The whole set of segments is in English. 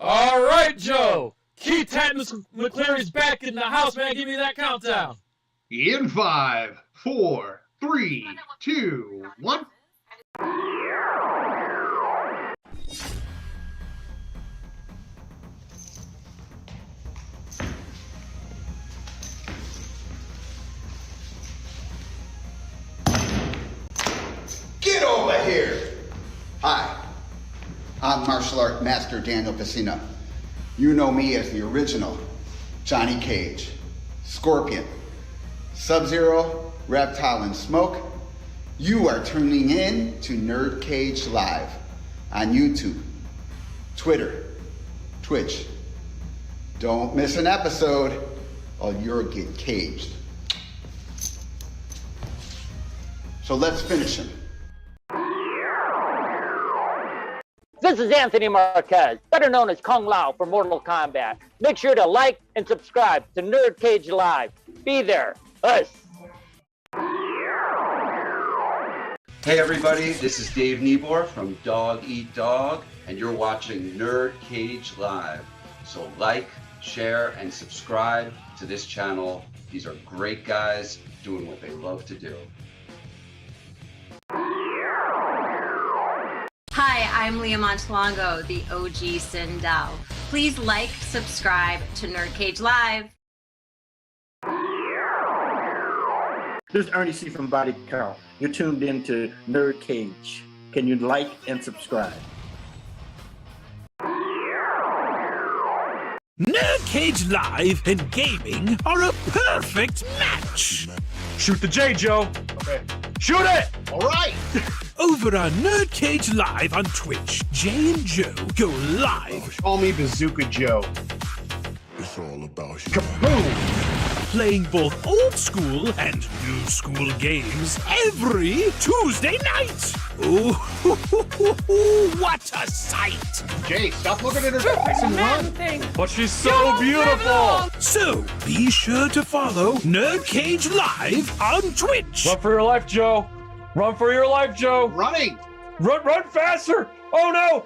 All right, Joe. Keith TATTNESS McCleary's back in the house, man. Give me that countdown. In 5, 4, 3, 2, 1. Get over here! Hi, I'm martial art master Daniel Casino. You know me as the original Johnny Cage, Scorpion, Sub-Zero, Reptile, and Smoke. You are tuning in to NerdCage Live on YouTube, Twitter, Twitch. Don't miss an episode or you'll get caged. So let's finish him. This is Anthony Marquez, better known as Kung Lao for Mortal Kombat. Make sure to like and subscribe to NerdCage Live. Be there. Us. Hey everybody, this is Dave Niebor from Dog Eat Dog, and you're watching NerdCage Live. So like, share, and subscribe to this channel. These are great guys doing what they love to do. Hi, I'm Leah Montalongo, the OG Sindel. Please like, subscribe to NerdCage Live. This is Ernie C. from Body Count. You're tuned in to NerdCage. Can you like and subscribe? NerdCage Live and gaming are a perfect match. Shoot the J, Joe. Okay. Shoot it! All right. Over on NerdCage Live on Twitch, Jay and Joe go live. Call me Bazooka Joe. It's all about you. Kaboom! Playing both old school and new school games every Tuesday night. Ooh, what a sight! Jay, stop looking at her face and run. But she's so beautiful. So be sure to follow NerdCage Live on Twitch. Run for your life, Joe. Run for your life, Joe. Running. Run faster. Oh no,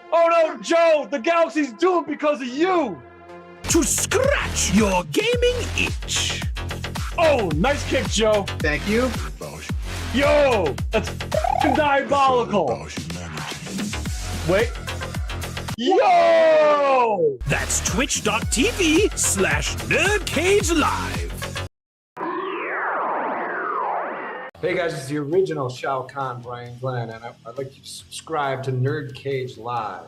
Joe. The galaxy's doomed because of you. To scratch your gaming itch. Oh, nice kick, Joe. Thank you. Yo, that's diabolical. Wait. Yo! That's twitch.tv/NerdCage Live. Hey guys, it's the original Shao Kahn, Brian Glenn, and I'd like you to subscribe to NerdCage Live.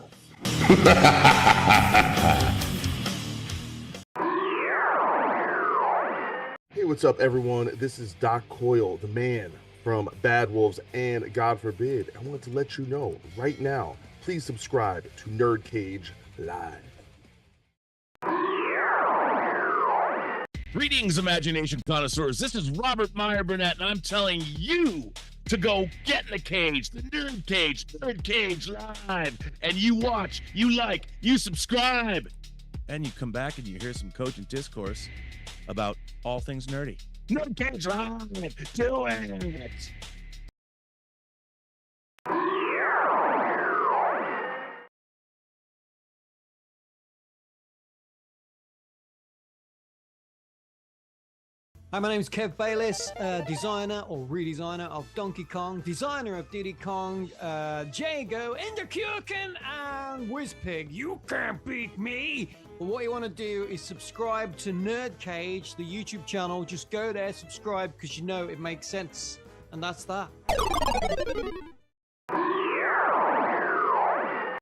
Hey, what's up, everyone? This is Doc Coyle, the man from Bad Wolves and God Forbid. I want to let you know right now, please subscribe to NerdCage Live. Greetings, imagination connoisseurs. This is Robert Meyer Burnett, and I'm telling you to go get in the cage, the NerdCage Live. And you watch, you like, you subscribe. And you come back and you hear some cogent discourse about all things nerdy. NerdCage Live, do it. Hi, my name is Kev Bayless, designer or redesigner of Donkey Kong, designer of Diddy Kong, Jago, Enderkurken, and Whizpig. You can't beat me! But what you want to do is subscribe to NerdCage, the YouTube channel. Just go there, subscribe, because you know it makes sense. And that's that.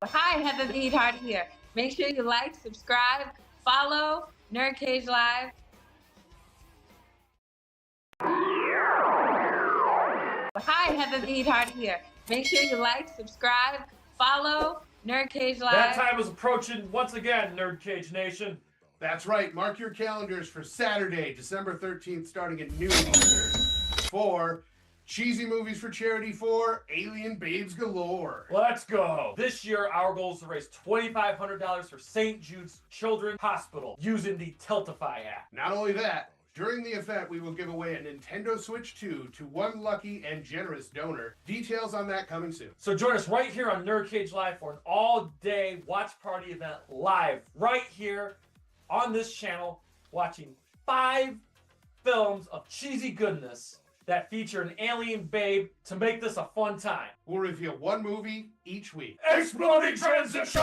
Hi, Heather the Eatheart here. Make sure you like, subscribe, follow NerdCage Live. Hi, Heather the Eatheart here. Make sure you like, subscribe, follow NerdCage Live. That time is approaching once again, NerdCage Nation. That's right. Mark your calendars for Saturday, December 13th, starting at noon Eastern. For Cheesy Movies for Charity 4, Alien Babes Galore. Let's go. This year, our goal is to raise $2,500 for St. Jude's Children's Hospital using the Tiltify app. Not only that, During the event, we will give away a Nintendo Switch 2 to one lucky and generous donor. Details on that coming soon. So join us right here on NerdCage Live for an all-day watch party event live right here on this channel, watching 5 films of cheesy goodness that feature an alien babe to make this a fun time. We'll reveal one movie each week. Exploding transition!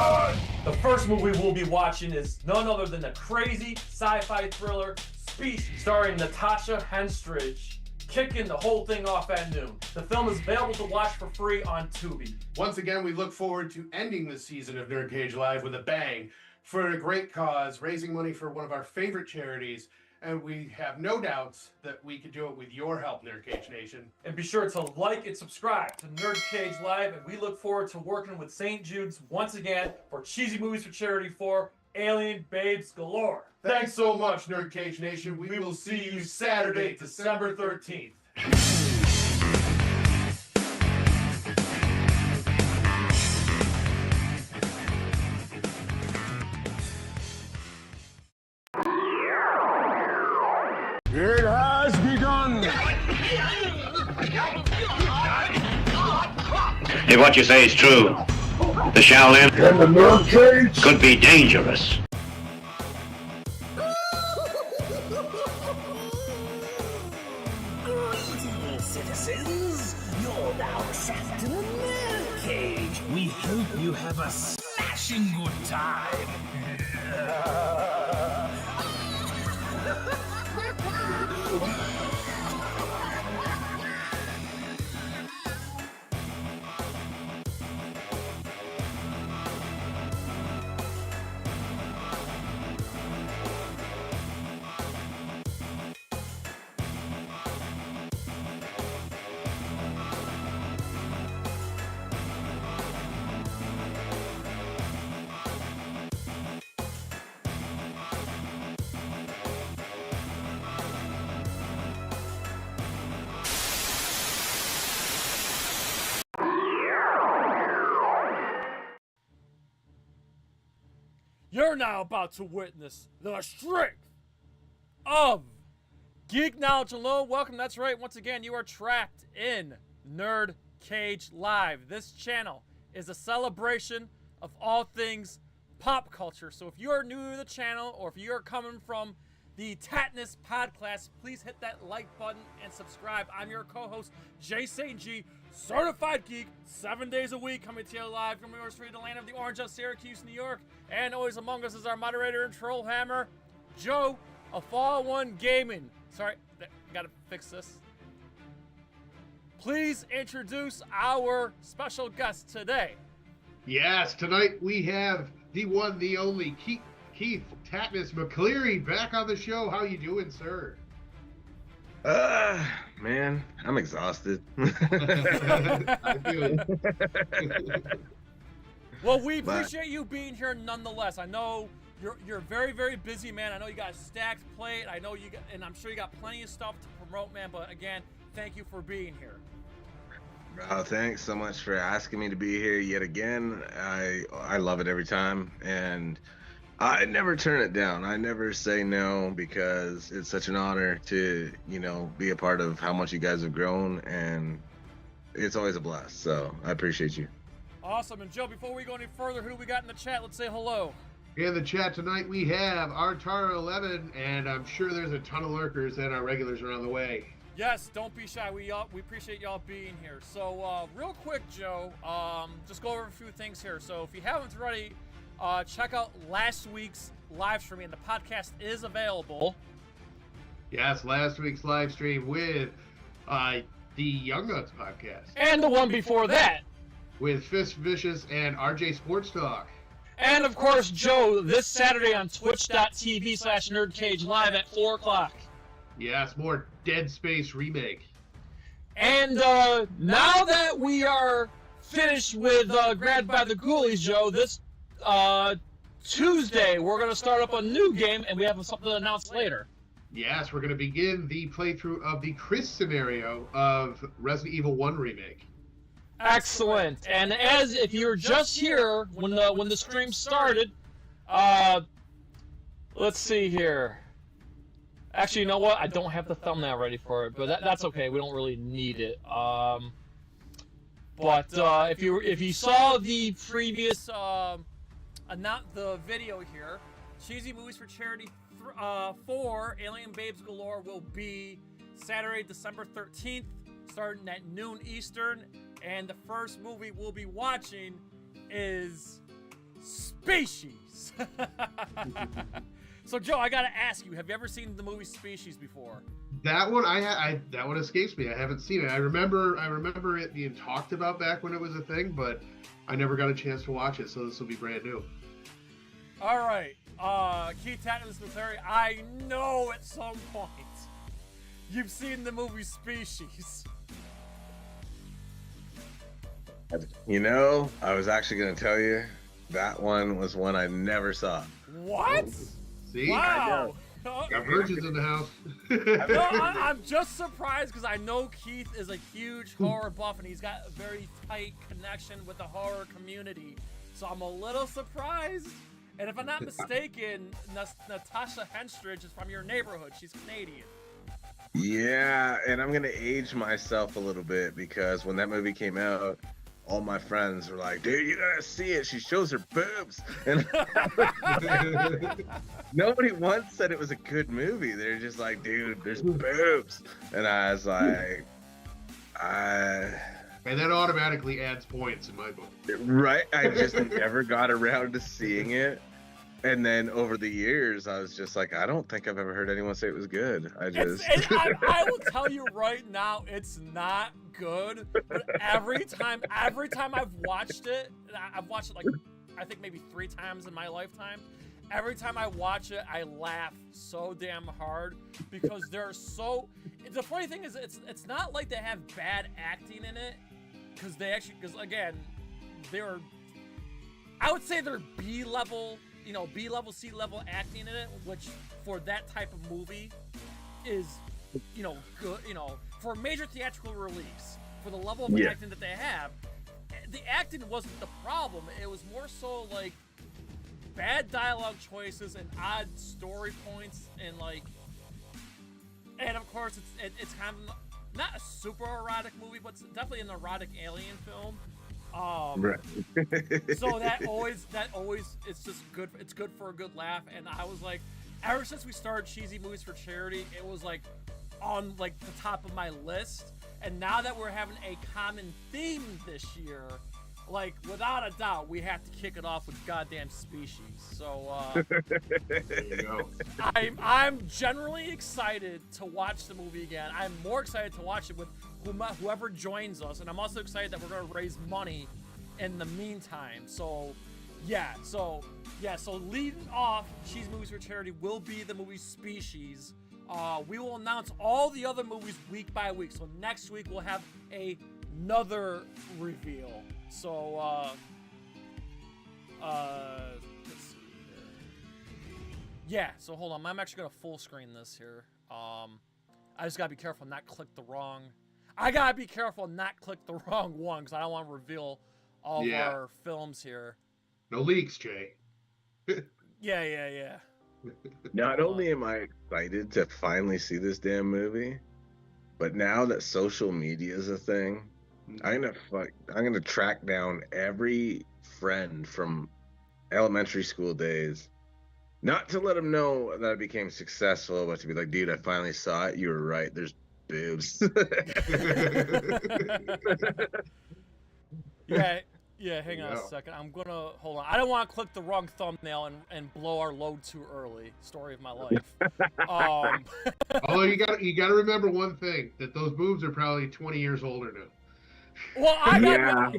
The first movie we'll be watching is none other than the crazy sci-fi thriller Species, starring Natasha Henstridge, kicking the whole thing off at noon. The film is available to watch for free on Tubi. Once again, we look forward to ending this season of NerdCage Live with a bang for a great cause, raising money for one of our favorite charities. And we have no doubts that we could do it with your help, NerdCage Nation. And be sure to like and subscribe to NerdCage Live, and we look forward to working with St. Jude's once again for Cheesy Movies for Charity 4, Alien Babes Galore. Thanks so much, NerdCage Nation. We will see you Saturday, December 13th. It has begun! If what you say is true, the Shaolin And the NerdCage could be dangerous. Greetings, citizens! You're now trapped in a NerdCage. We hope you have a smashing good time. You're now about to witness the strength of Geek Knowledge Alone. Welcome, that's right. Once again, you are trapped in NerdCage Live. This channel is a celebration of all things pop culture. So if you are new to the channel, or if you are coming from the TATTNESS podcast, please hit that like button and subscribe. I'm your co-host, Jay St. G, certified geek, 7 days a week, coming to you live from yours free, the land of the orange of Syracuse, New York. And always among us is our moderator and troll hammer, Joe of FallenOne Gaming. Sorry, gotta fix this. Please introduce our special guest today. Yes, tonight we have the one, the only Keith TATTNESS McCleary back on the show. How you doing, sir? Man, I'm exhausted. I feel it. Well, we appreciate you being here nonetheless. I know you're very, very busy, man. I know you got a stacked plate. I know you got, and I'm sure you got plenty of stuff to promote, man. But again, thank you for being here. Thanks so much for asking me to be here yet again. I love it every time, and I never turn it down. I never say no, because it's such an honor to, be a part of how much you guys have grown, and it's always a blast. So I appreciate you. Awesome. And Joe, before we go any further, who do we got in the chat? Let's say hello. In the chat tonight we have Artara11, and I'm sure there's a ton of lurkers and our regulars are on the way. Yes, don't be shy. We appreciate y'all being here. So real quick, Joe, just go over a few things here. So if you haven't already, check out last week's live stream, and the podcast is available. Yes, last week's live stream with the Young Guns podcast. And the one before that. With Fist Vicious and RJ Sports Talk. And of course, Joe, this Saturday on twitch.tv/NerdCage Live at 4 o'clock. Yes, more Dead Space remake. And now that we are finished with Grabbed by the Ghoulies, Joe, this Tuesday we're going to start up a new game, and we have something to announce later. Yes, we're going to begin the playthrough of the Chris scenario of Resident Evil 1 remake. Excellent. And as if you're just here when the stream started, let's see here. Actually, you know what? I don't have the thumbnail ready for it, but that's okay. We don't really need it. But if you saw the previous the video here, Cheesy Movies for Charity 4 Alien Babes Galore will be Saturday, December 13th, starting at noon Eastern, and the first movie we'll be watching is Species. So Joe, I gotta ask you, have you ever seen the movie Species before? That one that one escapes me. I haven't seen it. I remember it being talked about back when it was a thing, but I never got a chance to watch it, so this will be brand new. All right, Keith TATTNESS McCleary, I know at some point you've seen the movie Species. You know, I was actually going to tell you that one was one I never saw. What? See? Wow. Got virgins in the house. No, I'm just surprised because I know Keith is a huge horror buff and he's got a very tight connection with the horror community. So I'm a little surprised. And if I'm not mistaken, Natasha Henstridge is from your neighborhood. She's Canadian. Yeah, and I'm going to age myself a little bit because when that movie came out, all my friends were like, dude, you gotta see it. She shows her boobs. And nobody once said it was a good movie. They're just like, dude, there's boobs. And I was like, And that automatically adds points in my book. Right? I just never got around to seeing it. And then over the years, I was just like, I don't think I've ever heard anyone say it was good. I I will tell you right now, it's not good. But every time I've watched it like, I think maybe 3 times in my lifetime. Every time I watch it, I laugh so damn hard because they're so. The funny thing is, it's not like they have bad acting in it, because again, I would say they're B-level. B-level, C-level acting in it, which for that type of movie is, good, for a major theatrical release, for the level of acting that they have, the acting wasn't the problem. It was more so like bad dialogue choices and odd story points and of course it's kind of not a super erotic movie, but it's definitely an erotic alien film. Right. So that always it's just good. It's good for a good laugh. And I was like, ever since we started Cheesy Movies for Charity, it was like on like the top of my list. And now that we're having a common theme this year, like without a doubt, we have to kick it off with goddamn Species. So there you go. I'm generally excited to watch the movie again. I'm more excited to watch it with whoever joins us, and I'm also excited that we're going to raise money in the meantime. So leading off Cheesy Movies for Charity will be the movie Species. We will announce all the other movies week by week. So next week we'll have another reveal. So let's see here. So hold on, I'm actually gonna full screen this here. I just gotta be careful not click the wrong. I gotta be careful not click the wrong one because I don't want to reveal all of our films here. No leaks, Jay. Yeah. Not only am I excited to finally see this damn movie, but now that social media is a thing, I'm gonna track down every friend from elementary school days, not to let them know that I became successful, but to be like, dude, I finally saw it. You were right. There's boobs. Yeah, hang on a second. I'm gonna hold on. I don't want to click the wrong thumbnail and blow our load too early. Story of my life. Although you gotta remember one thing, that those boobs are probably 20 years older now. Well, I gotta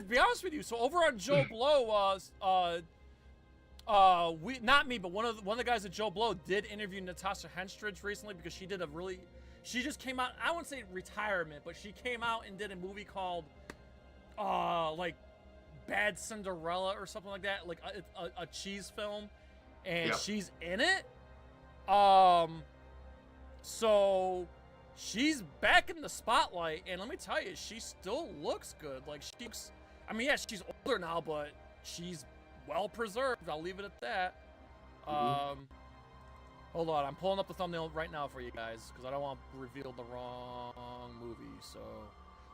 be honest with you. So over on Joe Blow, not me, but one of the guys at Joe Blow did interview Natasha Henstridge recently because she just came out. I wouldn't say retirement, but she came out and did a movie called like Bad Cinderella or something like that, like a cheese film, and she's in it. So she's back in the spotlight, and let me tell you, she still looks good. Like she's older now, but she's well preserved. I'll leave it at that. Hold on, I'm pulling up the thumbnail right now for you guys because I don't want to reveal the wrong movie. So,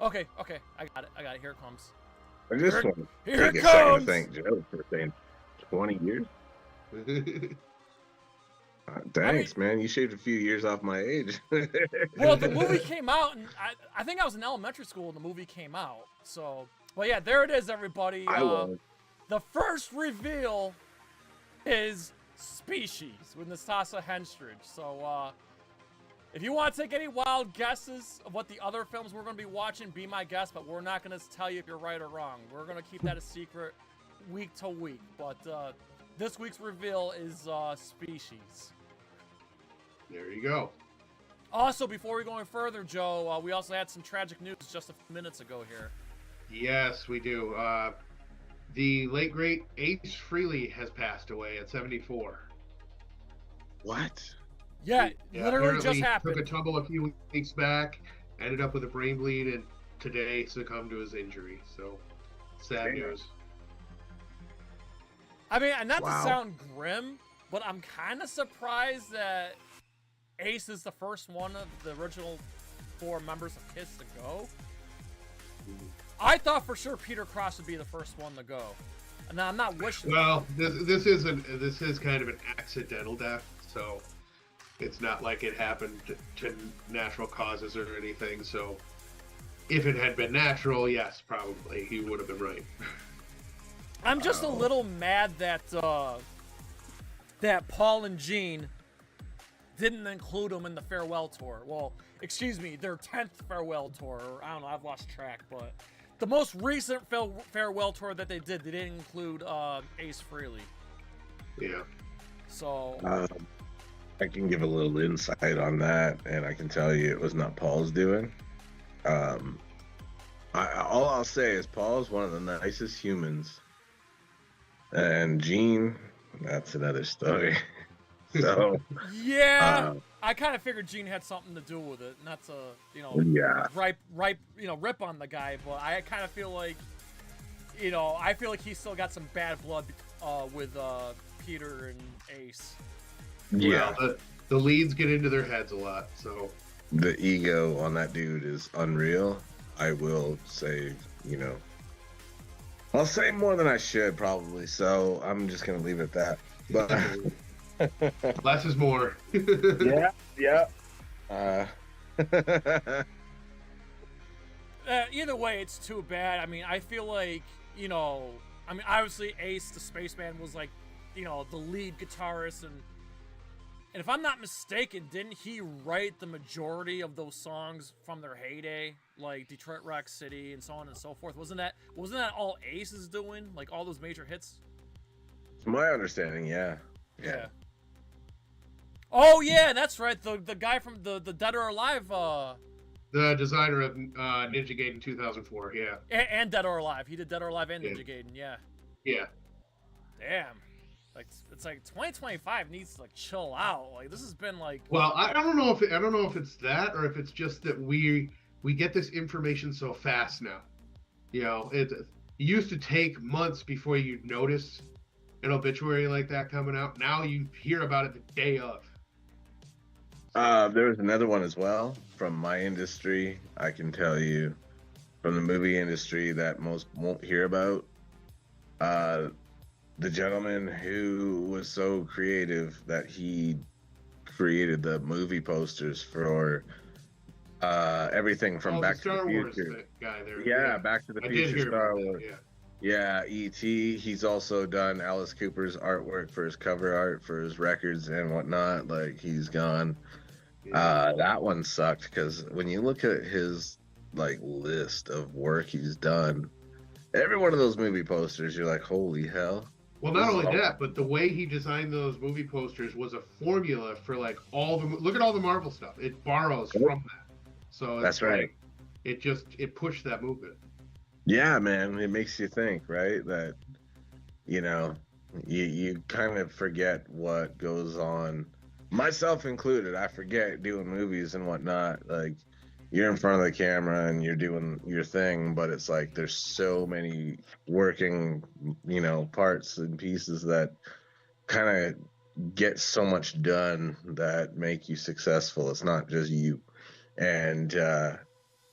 okay, I got it. Here it comes. I just want to Here take it a second to comes. thank Joe for saying 20 years. Thanks, man. You shaved a few years off my age. Well, the movie came out, and I think I was in elementary school when the movie came out. So, well, yeah, there it is, everybody. I was. The first reveal is Species with Natasha Henstridge. So, if you want to take any wild guesses of what the other films we're going to be watching, be my guest, but we're not going to tell you if you're right or wrong. We're going to keep that a secret week to week. But this week's reveal is Species. There you go. Also, before we go any further, Joe, we also had some tragic news just a few minutes ago here. Yes, we do. The late, great Ace Frehley has passed away at 74. What? Yeah, literally just apparently happened. Took a tumble a few weeks back, ended up with a brain bleed, and today succumbed to his injury. So, sad news. I mean, and not Wow. to sound grim, but I'm kind of surprised that Ace is the first one of the original 4 members of Kiss to go. I thought for sure Peter Cross would be the first one to go. And I'm not wishing. Well, this is kind of an accidental death, so it's not like it happened to natural causes or anything. So, if it had been natural, yes, probably he would have been right. I'm just a little mad that that Paul and Gene didn't include them in the farewell tour. Well, excuse me, their 10th farewell tour. Or, I don't know, I've lost track, but the most recent farewell tour that they did, they didn't include Ace Frehley. Yeah. So I can give a little insight on that, and I can tell you it was not Paul's doing. All I'll say is Paul's one of the nicest humans, and Gene, that's another story. So yeah, I kind of figured Gene had something to do with it, not to rip on the guy, but I kind of feel like I feel like he's still got some bad blood with Peter and Ace. Yeah, well, the leads get into their heads a lot, so the ego on that dude is unreal. I will say, I'll say more than I should probably, so I'm just gonna leave it at that. But less is more. yeah. Either way, it's too bad. I mean, I feel like, obviously Ace, the spaceman, was like, the lead guitarist, and if I'm not mistaken, didn't he write the majority of those songs from their heyday, like Detroit Rock City and so on and so forth? Wasn't that all Ace is doing, like all those major hits? To my understanding, yeah. Oh yeah, that's right. The guy from the Dead or Alive. The designer of Ninja Gaiden 2004, yeah. And Dead or Alive. He did Dead or Alive and Ninja Gaiden, yeah. Yeah. Damn. Like it's like 2025 needs to chill out. Like this has been like. Well, I don't know if it's that or if it's just that we get this information so fast now. It used to take months before you notice an obituary like that coming out. Now you hear about it the day of. There was another one as well from my industry. I can tell you, from the movie industry, that most won't hear about. The gentleman who was so creative that he created the movie posters for everything from Back to the Future. Wars guy there. Yeah, Back to the Future, Star Wars. Yeah. Yeah, E.T. He's also done Alice Cooper's artwork for his cover art for his records and whatnot. Like, he's gone. That one sucked because when you look at his list of work he's done, every one of those movie posters, you're like, holy hell. Well, not only that, but the way he designed those movie posters was a formula for look at all the Marvel stuff. It borrows from that. So that's right. It pushed that movement. Yeah, man, it makes you think, right? That, you kind of forget what goes on, myself included. I forget doing movies and whatnot. Like, you're in front of the camera and you're doing your thing, but it's like there's so many working, parts and pieces that kind of get so much done that make you successful. It's not just you. And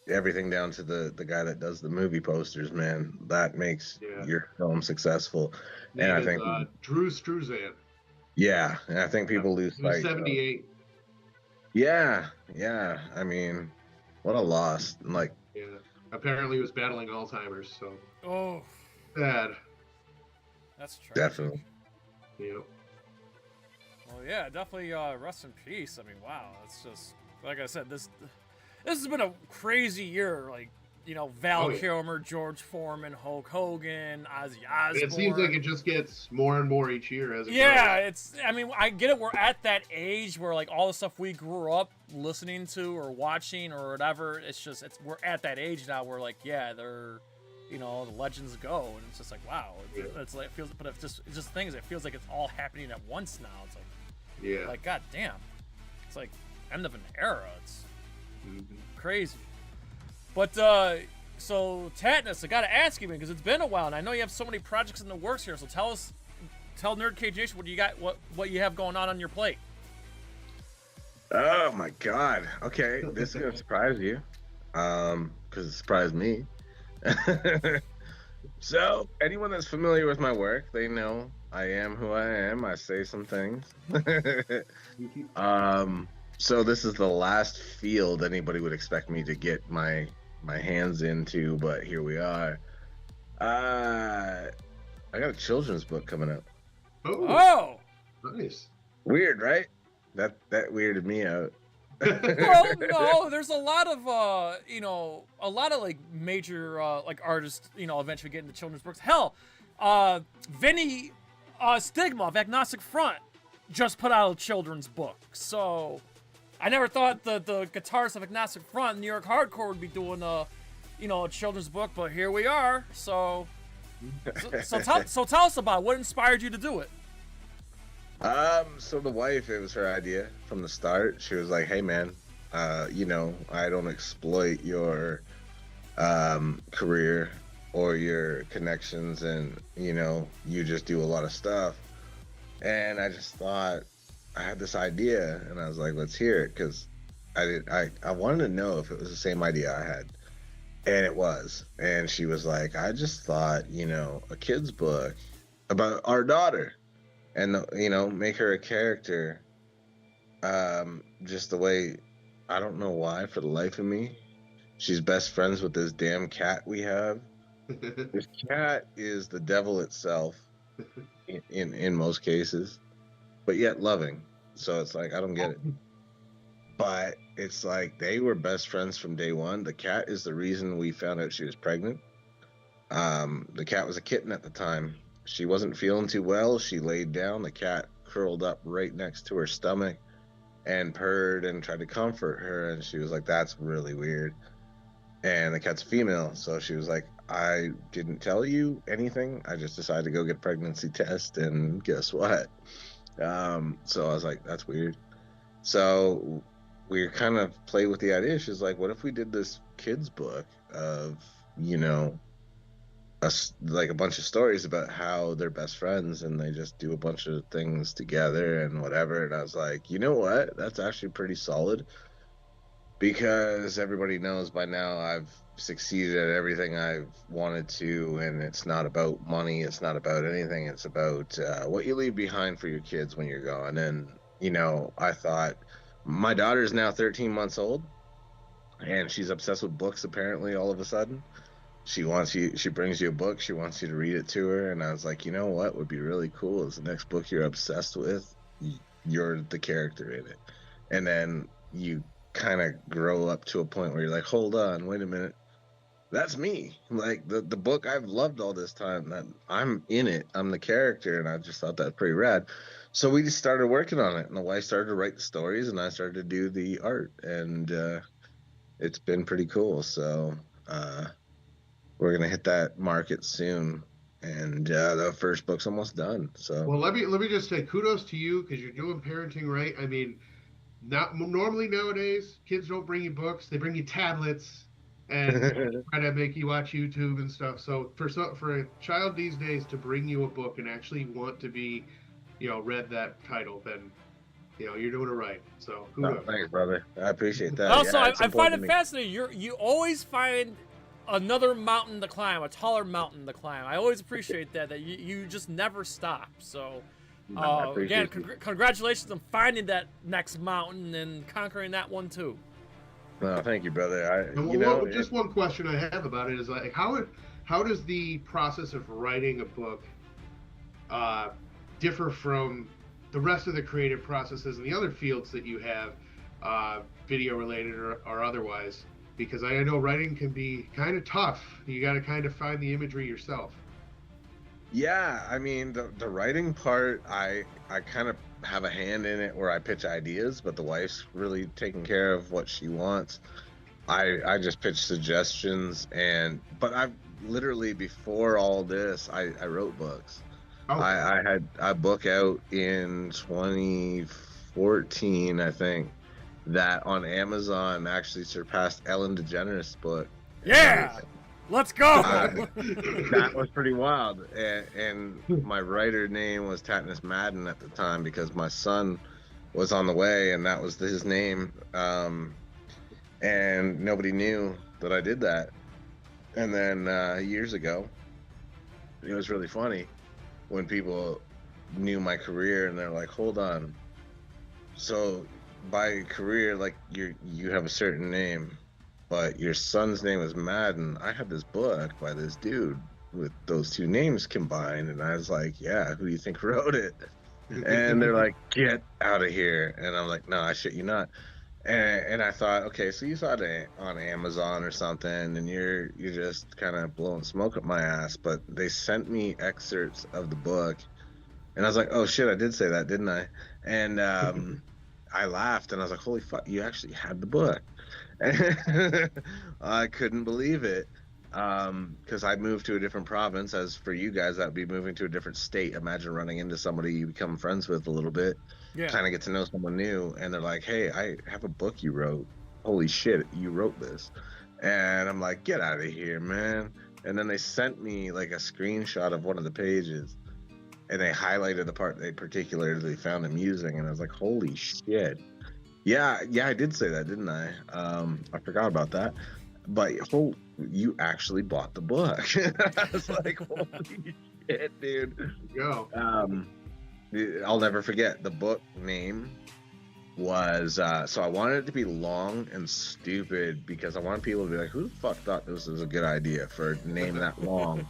everything down to the guy that does the movie posters, man, that makes your film successful. Name And I is, think Drew Struzan. yeah, and I think people lose He was sight. 78. Yeah. I mean, what a loss. Like, Yeah. Apparently he was battling Alzheimer's, so. Oh. Bad. That's tragic. Definitely. Yep. Well, yeah, definitely rest in peace. I mean, wow, it's just, like I said, this has been a crazy year. Like, you know, Val Kilmer, George Foreman, Hulk Hogan, Ozzy Osbourne. It seems like it just gets more and more each year as it goes. I mean, I get it. We're at that age where, like, all the stuff we grew up listening to or watching or whatever, we're at that age now where, like, yeah, they're, you know, the legends go, and it's just like, wow. It's like, it feels, but it's just things. It feels like it's all happening at once now. It's like, like, god damn. It's like end of an era. It's crazy. But so TATTNESS, I gotta ask you, because it's been a while, and I know you have so many projects in the works here. So tell NerdCage Nation what you got, what you have going on your plate. Oh my God. Okay, this is gonna surprise you, because it surprised me. So anyone that's familiar with my work, they know I am who I am. I say some things. So this is the last field anybody would expect me to get my hands into, but here we are. I got a children's book coming up. Oh, nice. Weird, right? That weirded me out. Well, no, there's a lot of you know, a lot of like major like artists, you know, eventually get into children's books. Hell, Vinny Stigma of Agnostic Front just put out a children's book. So I never thought the guitarist of Agnostic Front, New York Hardcore, would be doing a children's book, but here we are. So tell us about it. What inspired you to do it. So the wife, it was her idea from the start. She was like, hey man, you know, I don't exploit your career or your connections, and you know, you just do a lot of stuff. And I just thought, I had this idea, and I was like, let's hear it, because I wanted to know if it was the same idea I had. And it was. And she was like, I just thought, you know, a kid's book about our daughter, and you know, make her a character, just the way, I don't know why, for the life of me, she's best friends with this damn cat we have. This cat is the devil itself in most cases, but yet loving. So it's like, I don't get it. But it's like, they were best friends from day one. The cat is the reason we found out she was pregnant. The cat was a kitten at the time. She wasn't feeling too well. She laid down. The cat curled up right next to her stomach and purred and tried to comfort her. And she was like, that's really weird. And the cat's female. So she was like, I didn't tell you anything. I just decided to go get a pregnancy test. And guess what? So I was like, that's weird. So we kind of played with the idea. She's like, what if we did this kid's book of, you know, like a bunch of stories about how they're best friends and they just do a bunch of things together and whatever. And I was like, you know what? That's actually pretty solid, because everybody knows by now I've succeeded at everything I've wanted to, and it's not about money. It's not about anything. It's about what you leave behind for your kids when you're gone. And, you know, I thought, my daughter is now 13 months old, and she's obsessed with books apparently all of a sudden. She brings you a book, she wants you to read it to her, and I was like, you know what would be really cool is the next book you're obsessed with, you're the character in it. And then you kind of grow up to a point where you're like, hold on, wait a minute, that's me. Like, the book I've loved all this time, that I'm in it, I'm the character, and I just thought that was pretty rad. So we just started working on it, and the wife started to write the stories, and I started to do the art, and it's been pretty cool. So we're gonna hit that market soon, and the first book's almost done. So well, let me just say kudos to you, because you're doing parenting right. I mean, normally nowadays kids don't bring you books; they bring you tablets and try to make you watch YouTube and stuff. So for a child these days to bring you a book and actually want to be read that title, then you're doing it right. So thanks, brother. I appreciate that. Also, Yeah, I find it fascinating. You always find another mountain to climb, a taller mountain to climb. I always appreciate that you just never stop. So, again, congratulations on finding that next mountain and conquering that one too. No, thank you, brother. Just one question I have about it is like how does the process of writing a book differ from the rest of the creative processes and the other fields that you have, video related or otherwise? Because I know writing can be kind of tough. You got to kind of find the imagery yourself. Yeah, I mean, the writing part, I kind of have a hand in it where I pitch ideas, but the wife's really taking care of what she wants. I just pitch suggestions, but I've literally, before all this, I wrote books. Oh. I had a book out in 2014, I think, that on Amazon actually surpassed Ellen DeGeneres' book. Yeah! Let's go! That was pretty wild. And my writer name was TATTNESS Madden at the time because my son was on the way and that was his name. And nobody knew that I did that. And then years ago, it was really funny when people knew my career and they're like, hold on. So by career, like you have a certain name, but your son's name is Madden. I had this book by this dude with those two names combined, and I was like, yeah, who do you think wrote it? And they're like, get out of here. And I'm like, no, I shit you not. And I thought, okay, so you saw it on Amazon or something, and you're just kind of blowing smoke up my ass. But they sent me excerpts of the book, and I was like, oh shit, I did say that, didn't I? And I laughed, and I was like, holy fuck, you actually had the book. I couldn't believe it, because I moved to a different province. As for you guys, that would be moving to a different state. Imagine running into somebody you become friends with a little bit, kind of get to know someone new, and they're like, hey, I have a book you wrote. Holy shit, you wrote this. And I'm like, get out of here, man. And then they sent me like a screenshot of one of the pages, and they highlighted the part they particularly found amusing, and I was like, holy shit. Yeah, I did say that, didn't I? I forgot about that. But you actually bought the book. I was like, holy shit, dude. Go. I'll never forget the book name was so I wanted it to be long and stupid because I wanted people to be like, who the fuck thought this was a good idea for a name that long?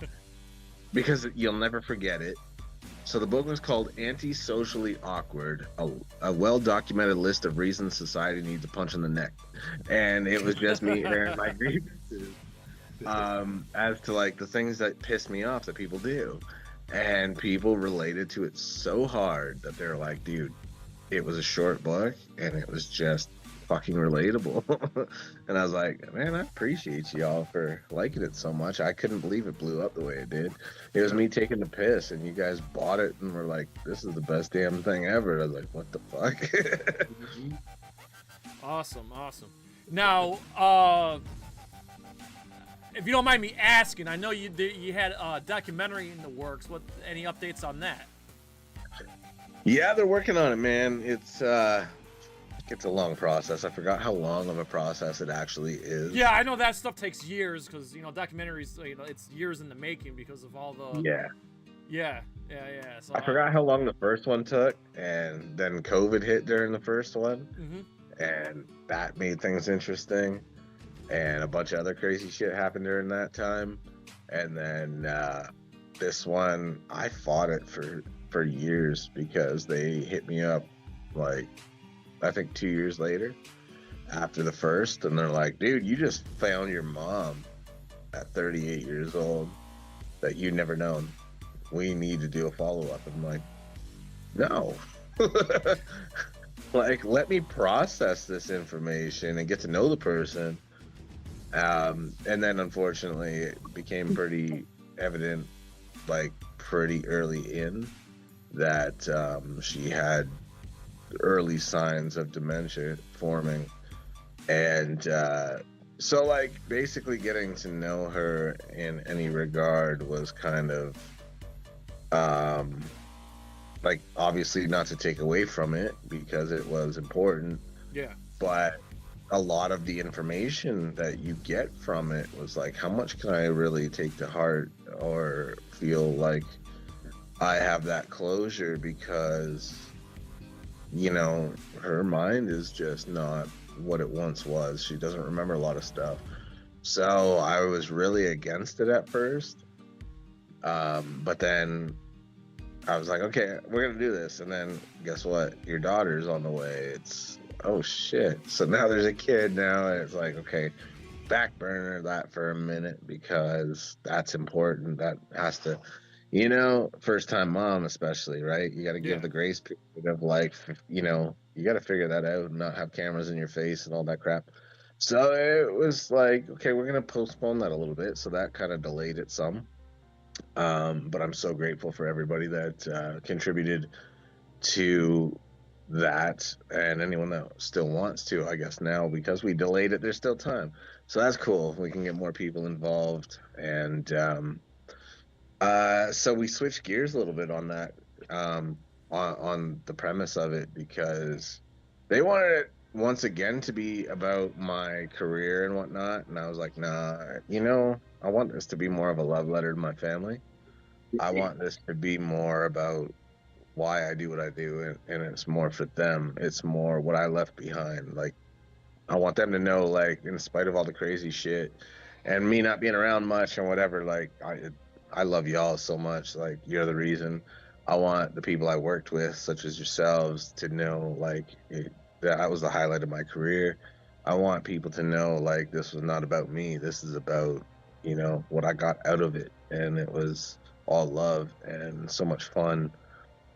Because you'll never forget it. So the book was called Anti-Socially Awkward, a well-documented list of reasons society needs a punch in the neck. And it was just me airing my grievances as to like the things that piss me off that people do. And people related to it so hard that they're like, dude, it was a short book and it was just fucking relatable. And I was like, man, I appreciate y'all for liking it so much. I couldn't believe it blew up the way it did. It was me taking the piss and you guys bought it and were like, this is the best damn thing ever. I was like, what the fuck? Awesome. Now, if you don't mind me asking, I know you had a documentary in the works. Any updates on that? Yeah, they're working on it, man. It's a long process. I forgot how long of a process it actually is. Yeah, I know that stuff takes years because documentaries, it's years in the making because of all the. Yeah. So I forgot how long the first one took, and then COVID hit during the first one, and that made things interesting, and a bunch of other crazy shit happened during that time, and then this one I fought it for years because they hit me up like I think 2 years later after the first, and they're like, dude, you just found your mom at 38 years old that you never known. We need to do a follow-up. I'm like, no. Like, let me process this information and get to know the person. And then unfortunately it became pretty evident, like pretty early in, that she had early signs of dementia forming. And so like basically getting to know her in any regard was kind of like, obviously not to take away from it because it was important, Yeah. but a lot of the information that you get from it was like, how much can I really take to heart or feel like I have that closure? Because, you know, her mind is just not what it once was. She doesn't remember a lot of stuff. So I was really against it at first. But then I was like, okay, we're going to do this. And then guess what? Your daughter's on the way. It's, oh shit. So now there's a kid now. And it's like, okay, back burner that for a minute because that's important. That has to, you know, first time mom especially, right? You got to give the grace period of like, you know, you got to figure that out and not have cameras in your face and all that crap. So it was like, okay, we're going to postpone that a little bit. So that kind of delayed it some. But I'm so grateful for everybody that contributed to that, and anyone that still wants to, I guess now, because we delayed it, there's still time. So that's cool. We can get more people involved. And so we switched gears a little bit on that, on the premise of it, because they wanted it once again to be about my career and whatnot. And I was like, nah, you know, I want this to be more of a love letter to my family. I want this to be more about why I do what I do, and it's more for them. It's more what I left behind. Like, I want them to know, like, in spite of all the crazy shit and me not being around much and whatever, like, I love y'all so much. Like, you're the reason. I want the people I worked with, such as yourselves, to know, like, that was the highlight of my career. I want people to know, like, this was not about me. This is about, you know, what I got out of it. And it was all love and so much fun.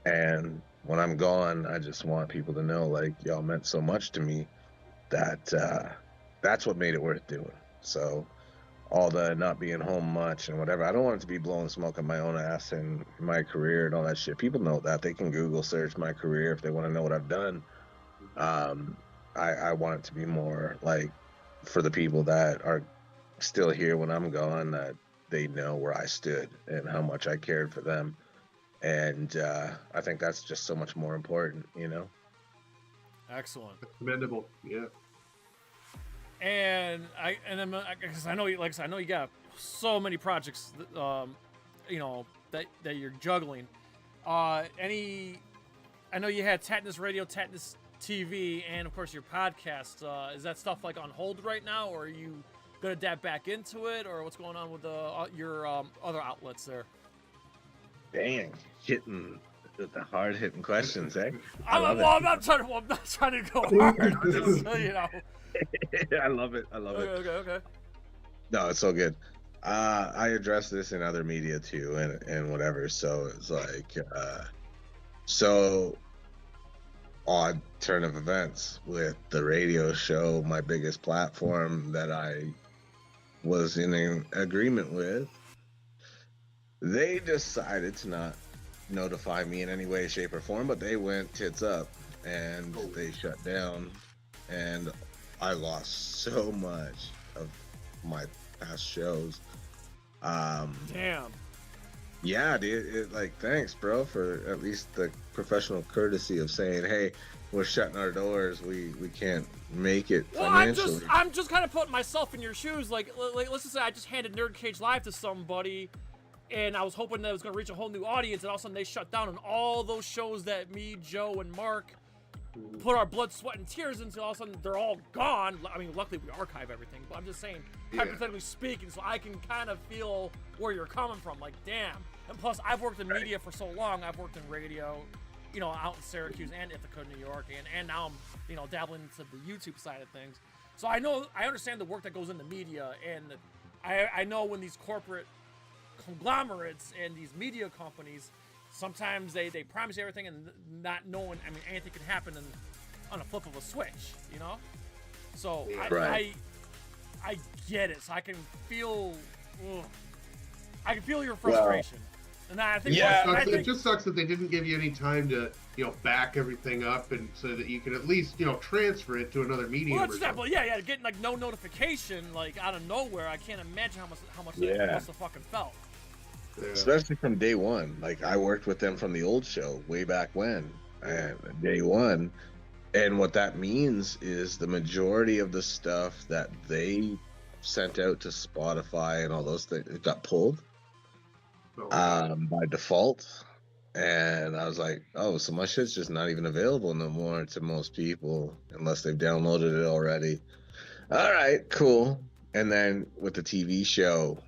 And when I'm gone, I just want people to know, like, y'all meant so much to me that that's what made it worth doing. So all the not being home much and whatever, I don't want it to be blowing smoke on my own ass and my career and all that shit. People know that. They can Google search my career if they want to know what I've done. I want it to be more like for the people that are still here when I'm gone, that they know where I stood and how much I cared for them. And I think that's just so much more important, you know? Excellent. Commendable, yeah. And then because I know you, like I said, I know you got so many projects, you know, that you're juggling. I know you had TATTNESS Radio, TATTNESS TV, and of course your podcast. Is that stuff like on hold right now, or are you gonna dab back into it, or what's going on with your other outlets there? Dang, hitting the hard-hitting questions, eh? I'm not trying to go hard. Just, you know. I love it. I love it. Okay. No, it's so good. I address this in other media too, and whatever. So it's like, so odd turn of events with the radio show, my biggest platform that I was in an agreement with. They decided to not notify me in any way, shape, or form, but they went tits up and they shut down, and I lost so much of my past shows. Damn. Yeah, dude. Like, thanks, bro, for at least the professional courtesy of saying, "Hey, we're shutting our doors. We can't make it financially." I'm just kind of putting myself in your shoes. Like let's just say I just handed NerdCage Live to somebody, and I was hoping that it was going to reach a whole new audience, and all of a sudden they shut down, and all those shows that me, Joe, and Mark put our blood, sweat, and tears into, all of a sudden they're all gone. I mean, luckily we archive everything, but I'm just saying, hypothetically speaking, so I can kind of feel where you're coming from. Like, damn. And plus, I've worked in media for so long. I've worked in radio, you know, out in Syracuse and Ithaca, New York, and now I'm, you know, dabbling into the YouTube side of things. So I understand the work that goes into media, and I know when these corporate conglomerates and these media companies, sometimes they promise you everything and not knowing, I mean, anything can happen on a flip of a switch, you know? So I get it. So I can feel your frustration. And I think it just sucks that they didn't give you any time to, you know, back everything up, and so that you can at least, you know, transfer it to another medium. Well, that's exactly, yeah, getting like no notification, like out of nowhere. I can't imagine how much that must have fucking felt. especially from day one. Like I worked with them from the old show way back when, and day one. And what that means is the majority of the stuff that they sent out to Spotify and all those things, it got pulled by default. And I was like, oh, so my shit's just not even available no more to most people unless they've downloaded it already. All right, cool. And then with the TV show,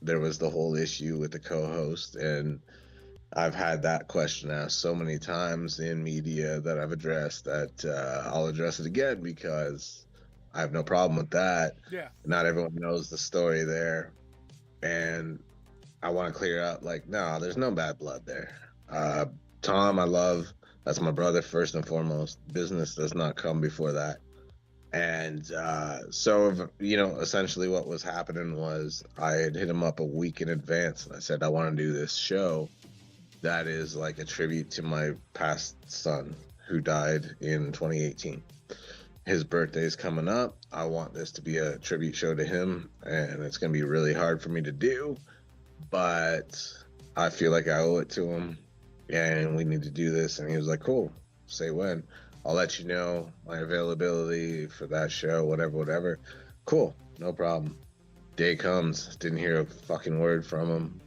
there was the whole issue with the co-host, and I've had that question asked so many times in media that I've addressed that I'll address it again because I have no problem with that. Yeah. Not everyone knows the story there. And I want to clear up, like, no, there's no bad blood there. Tom, I love. That's my brother first and foremost. Business does not come before that. And so, you know, essentially what was happening was I had hit him up a week in advance, and I said, I want to do this show that is like a tribute to my past son who died in 2018. His birthday is coming up. I want this to be a tribute show to him, and it's going to be really hard for me to do, but I feel like I owe it to him, and we need to do this. And he was like, cool, say when. I'll let you know my availability for that show, whatever. Cool, no problem. Day comes, didn't hear a fucking word from him.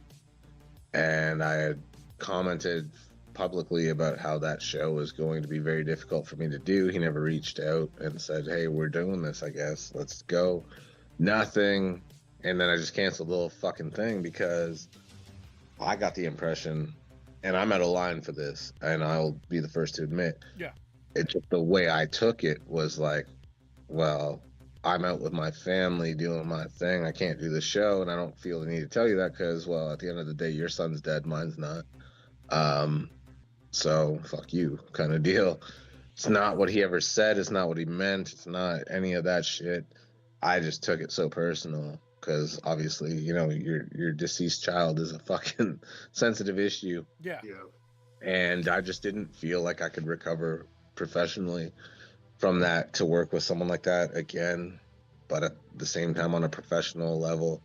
And I had commented publicly about how that show was going to be very difficult for me to do. He never reached out and said, hey, we're doing this, I guess. Let's go. Nothing. And then I just canceled the whole fucking thing because I got the impression, and I'm out of line for this, and I'll be the first to admit. Yeah. It's just the way I took it was like, well, I'm out with my family doing my thing. I can't do the show, and I don't feel the need to tell you that because, well, at the end of the day, your son's dead, mine's not. So fuck you kind of deal. It's not what he ever said. It's not what he meant. It's not any of that shit. I just took it so personal because obviously, you know, your deceased child is a fucking sensitive issue. Yeah. And I just didn't feel like I could recover professionally from that to work with someone like that again. But at the same time, on a professional level,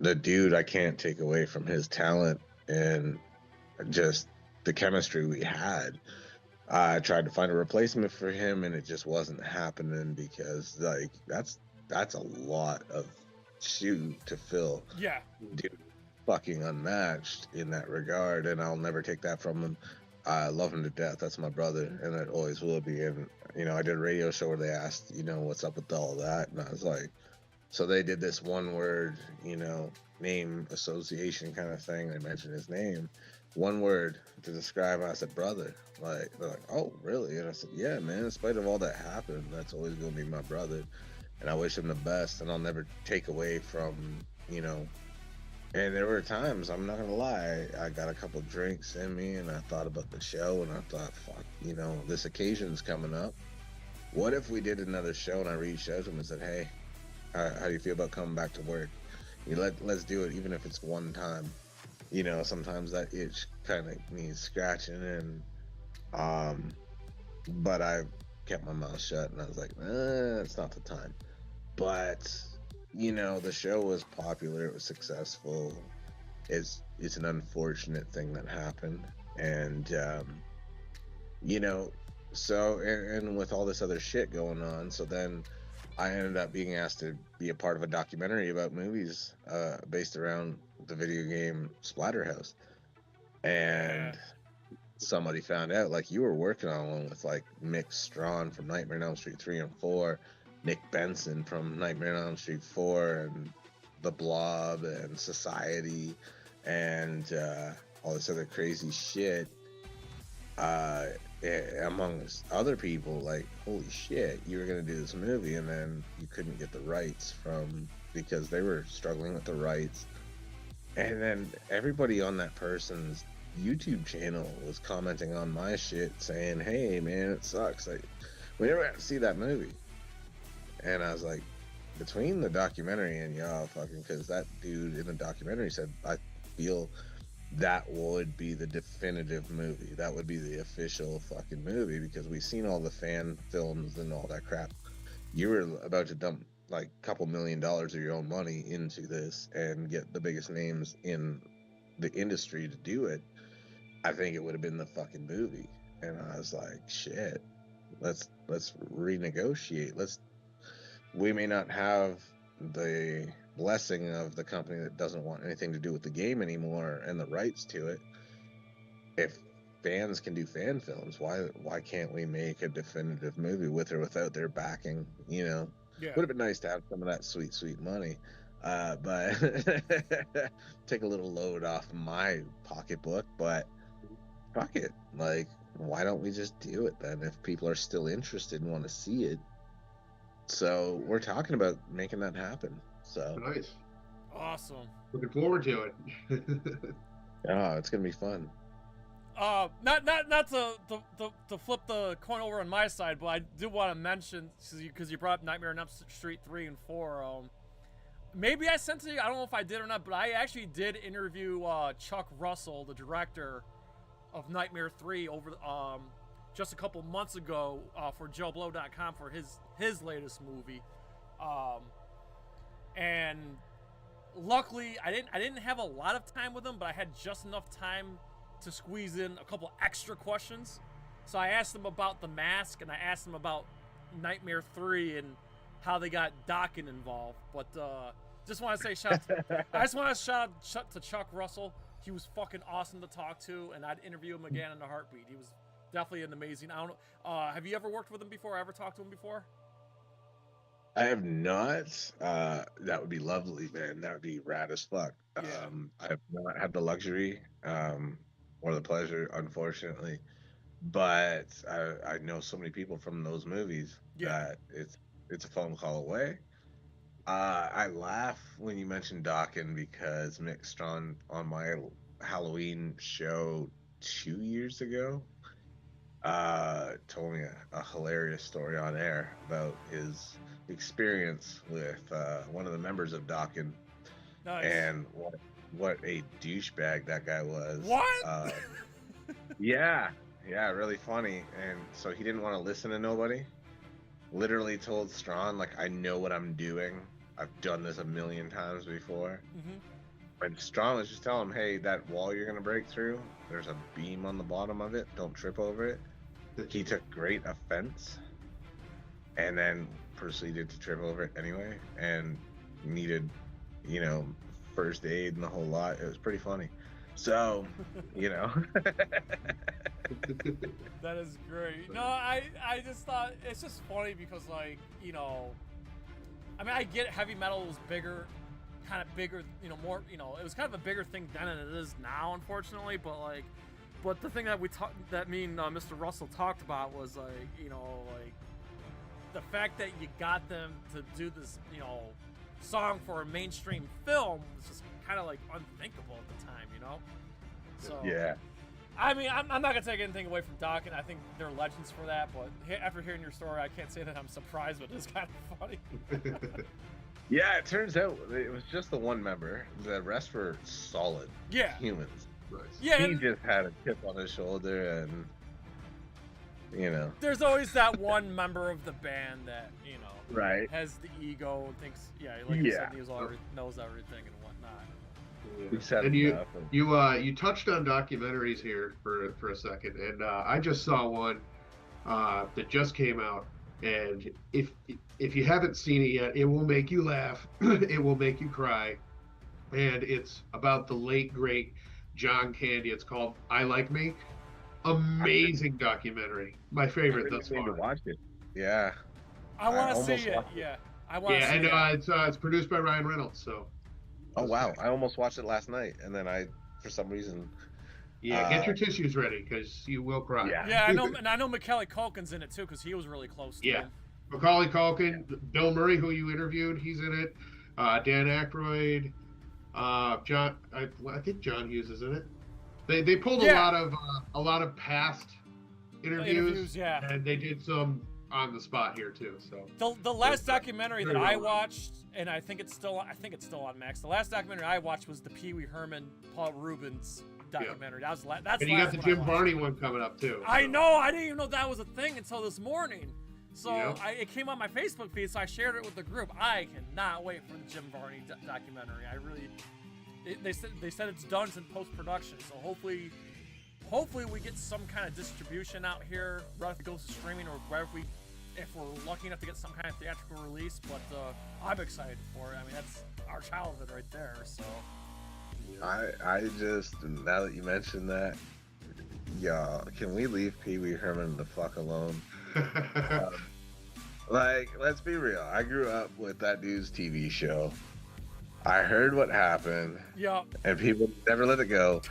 the dude, I can't take away from his talent and just the chemistry we had. I tried to find a replacement for him, and it just wasn't happening because, like, that's a lot of shoe to fill. Yeah. Dude, fucking unmatched in that regard, and I'll never take that from him. I love him to death. That's my brother, and it always will be. And, you know, I did a radio show where they asked, you know, what's up with all that, and I was like, so they did this one word, you know, name association kind of thing. They mentioned his name. One word to describe him. I said, brother. Like, they're like, oh, really? And I said, yeah, man, in spite of all that happened, that's always going to be my brother. And I wish him the best, and I'll never take away from, you know. And there were times, I'm not going to lie, I got a couple drinks in me, and I thought about the show, and I thought, fuck, you know, this occasion's coming up. What if we did another show, and I reached out to him and said, hey, how do you feel about coming back to work? Let's do it, even if it's one time. You know, sometimes that itch kind of needs scratching, and but I kept my mouth shut, and I was like, it's not the time. But, you know, the show was popular, it was successful. It's an unfortunate thing that happened, and you know, so and with all this other shit going on, so then I ended up being asked to be a part of a documentary about movies based around the video game Splatterhouse. And somebody found out, like, you were working on one with, like, Mick Strawn from Nightmare on Elm Street 3 and 4, Nick Benson from Nightmare on Elm Street 4, and The Blob, and Society, and all this other crazy shit. Amongst other people, like, holy shit, you were gonna do this movie, and then you couldn't get the rights because they were struggling with the rights. And then everybody on that person's YouTube channel was commenting on my shit, saying, hey man, it sucks, like, we never got to see that movie. And I was like, between the documentary and y'all fucking, because that dude in the documentary said, I feel that would be the definitive movie. That would be the official fucking movie, because we've seen all the fan films and all that crap. You were about to dump like a couple $1 million of your own money into this and get the biggest names in the industry to do it, I think it would have been the fucking movie. And I was like, shit, let's renegotiate. We may not have the blessing of the company that doesn't want anything to do with the game anymore and the rights to it. If fans can do fan films, why can't we make a definitive movie with or without their backing? You know, would have been nice to have some of that sweet money, but take a little load off my pocketbook. But fuck it, like, why don't we just do it then if people are still interested and want to see it? So we're talking about making that happen. So nice, awesome. Looking forward to it. Oh, it's gonna be fun. Not to flip the coin over on my side, but I do want to mention, because you brought up Nightmare on Elm Street 3 and 4. Maybe I sent it to you. I don't know if I did or not, but I actually did interview Chuck Russell, the director of Nightmare 3, over just a couple months ago for JoeBlow.com for his latest movie. And luckily, I didn't have a lot of time with him, but I had just enough time to squeeze in a couple extra questions. So I asked him about The Mask, and I asked him about Nightmare 3 and how they got Dokken involved. But just want to say I just want to shout out to Chuck Russell. He was fucking awesome to talk to, and I'd interview him again in a heartbeat. He was definitely an amazing. I don't know. Have you ever worked with him before? Ever talked to him before? I have not. That would be lovely, man. That would be rad as fuck. Yeah. I have not had the luxury or the pleasure, unfortunately. But I know so many people from those movies that it's a phone call away. I laugh when you mention Dokken because Mick Strawn on my Halloween show 2 years ago told me a hilarious story on air about his experience with one of the members of Dokken. Nice. And what a douchebag that guy was. What? Yeah, really funny. And so he didn't want to listen to nobody. Literally told Strawn, like, I know what I'm doing. I've done this a million times before. Mm-hmm. And Strawn was just telling him, hey, that wall you're going to break through, there's a beam on the bottom of it. Don't trip over it. He took great offense and then proceeded to trip over it anyway and needed, first aid and the whole lot. It was pretty funny. So, That is great. No, I just thought it's just funny because, like, I mean, I get heavy metal was bigger, kind of bigger, more, it was kind of a bigger thing then than it is now, unfortunately. But the thing that that me and Mr. Russell talked about was like, like the fact that you got them to do this, song for a mainstream film was just kind of like unthinkable at the time, So yeah. I mean, I'm not gonna take anything away from Dokken. I think they're legends for that. But after hearing your story, I can't say that I'm surprised, but it's kind of funny. Yeah, it turns out it was just the one member. The rest were solid humans. Right. Yeah, He just had a chip on his shoulder and, There's always that one member of the band that, right, has the ego and thinks, like you said, he knows everything and whatnot. And you touched on documentaries here for a second, and I just saw one that just came out, and if you haven't seen it yet, it will make you laugh, it will make you cry, and it's about the late great John Candy. It's called I Like Me. Amazing documentary, my favorite thus far. To watch it. Yeah, I want to see it. Yeah, I want to see it. And it's produced by Ryan Reynolds. So. Oh wow! I almost watched it last night, and then for some reason. Yeah, get your tissues ready because you will cry. Yeah, I know, and I know Macaulay Culkin's in it too because he was really close to him. Macaulay Culkin, Bill Murray, who you interviewed, he's in it. Dan Aykroyd, John. I think John Hughes is in it. They pulled a lot of past interviews, and they did some on the spot here too. So the last documentary that I watched, and I think it's still on Max. The last documentary I watched was the Pee Wee Herman, Paul Rubens documentary. That's and you got the Jim Varney one coming up too. I know. I didn't even know that was a thing until this morning. So it came on my Facebook feed, so I shared it with the group. I cannot wait for the Jim Varney documentary. they said it's done, it's in post-production, so hopefully we get some kind of distribution out here, whether it goes to streaming or wherever if we're lucky enough to get some kind of theatrical release. But I'm excited for it. I mean, that's our childhood right there. So I just, now that you mentioned that, y'all, can we leave Pee Wee Herman the fuck alone? Like, let's be real. I grew up with that dude's TV show. I heard what happened. Yep. And people never let it go.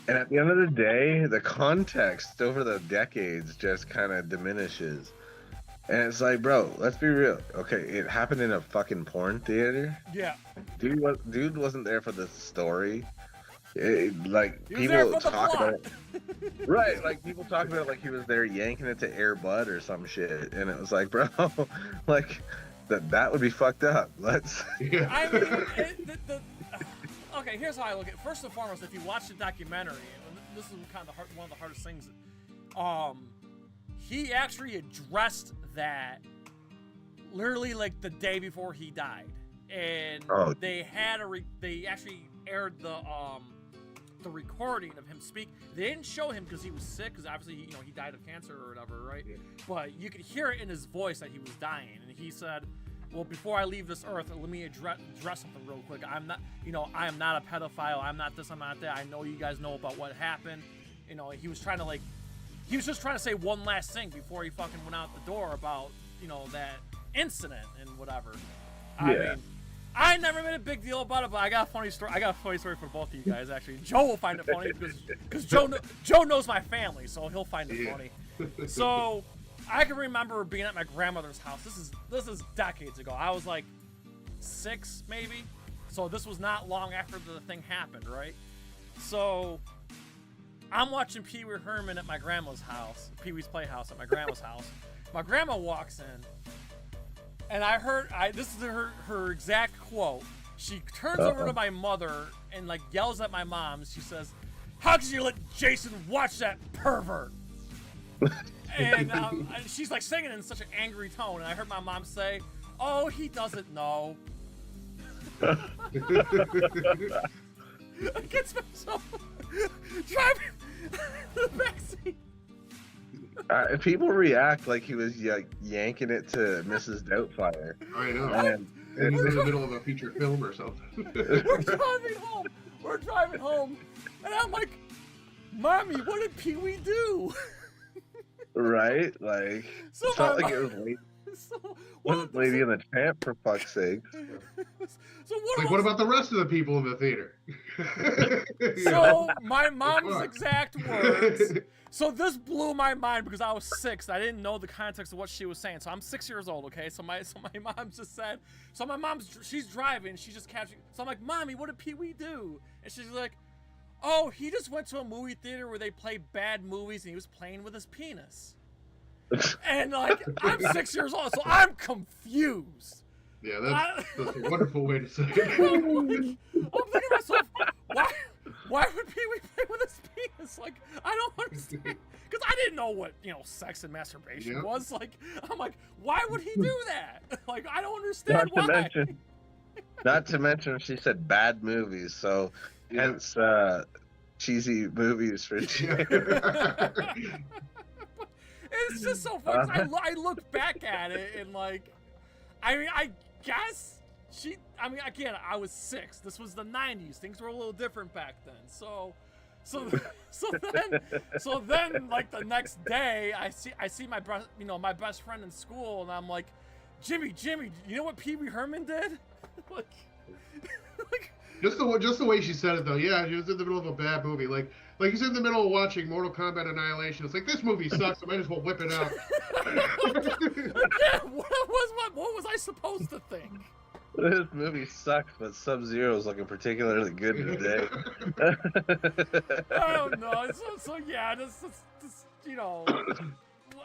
And at the end of the day, the context over the decades just kind of diminishes. And it's like, bro, let's be real. Okay, it happened in a fucking porn theater. Yeah. Dude wasn't there for the story. Like, He was there people for the talk plot. about it. Right, like people talk about it like he was there yanking it to Air Bud or some shit. And it was like, bro, like that would be fucked up. Let's I mean, okay, here's how I look at it. First and foremost, if you watch the documentary, and this is kind of one of the hardest things, he actually addressed that literally like the day before he died, and they actually aired the recording of him speak. They didn't show him because he was sick, because obviously he died of cancer or whatever, right? Yeah. But you could hear it in his voice that he was dying, and he said, well, before I leave this earth, let me address something real quick. I am not a pedophile. I'm not this, I'm not that. I know you guys know about what happened. He was just trying to say one last thing before he fucking went out the door about, that incident and whatever. I mean, I never made a big deal about it, but I got a funny story. For both of you guys, actually. Joe will find it funny because Joe knows my family, so he'll find it funny. So I can remember being at my grandmother's house. This is decades ago. I was like 6 maybe. So this was not long after the thing happened, right? So I'm watching Pee Wee Herman at my grandma's house, Pee Wee's Playhouse at my grandma's house. My grandma walks in, and this is her exact quote. She turns over to my mother and like yells at my mom. She says, "How could you let Jason watch that pervert?" And she's like singing in such an angry tone, and I heard my mom say, "Oh, he doesn't know." I gets myself driving the backseat. People react like he was yanking it to Mrs. Doubtfire. I know. And in the middle of a feature film or something. We're driving home, and I'm like, "Mommy, what did Pee Wee do?" Right? Like, So it's not like it was Lady and the Tramp, for fuck's sake. So what about the rest of the people in the theater? So my mom's exact words. So this blew my mind because I was 6. I didn't know the context of what she was saying. So I'm 6 years old, okay? So my mom just said, she's driving, she's just catching. So I'm like, "Mommy, what did Pee Wee do?" And she's like, "Oh, he just went to a movie theater where they play bad movies and he was playing with his penis." And like, I'm 6 years old, so I'm confused. Yeah, that's a wonderful way to say it. I'm thinking to myself, why would Pee Wee play with his penis? Like, I don't understand. Because I didn't know what, sex and masturbation was. Like, I'm like, why would he do that? Like, I don't understand why. Not to mention, she said bad movies, so hence cheesy movies for It's just so funny. I look back at it and like, I guess again, I was 6. This was the 90s. Things were a little different back then. So then like the next day, I see my best friend in school, and I'm like, Jimmy, you know what Pee Wee Herman did? like just the way she said it though. Yeah, she was in the middle of a bad movie. Like he's in the middle of watching Mortal Kombat Annihilation. It's like, this movie sucks. I might as well whip it out. Yeah, what was I supposed to think? This movie sucks, but Sub-Zero is looking particularly good today. I don't know. So yeah, this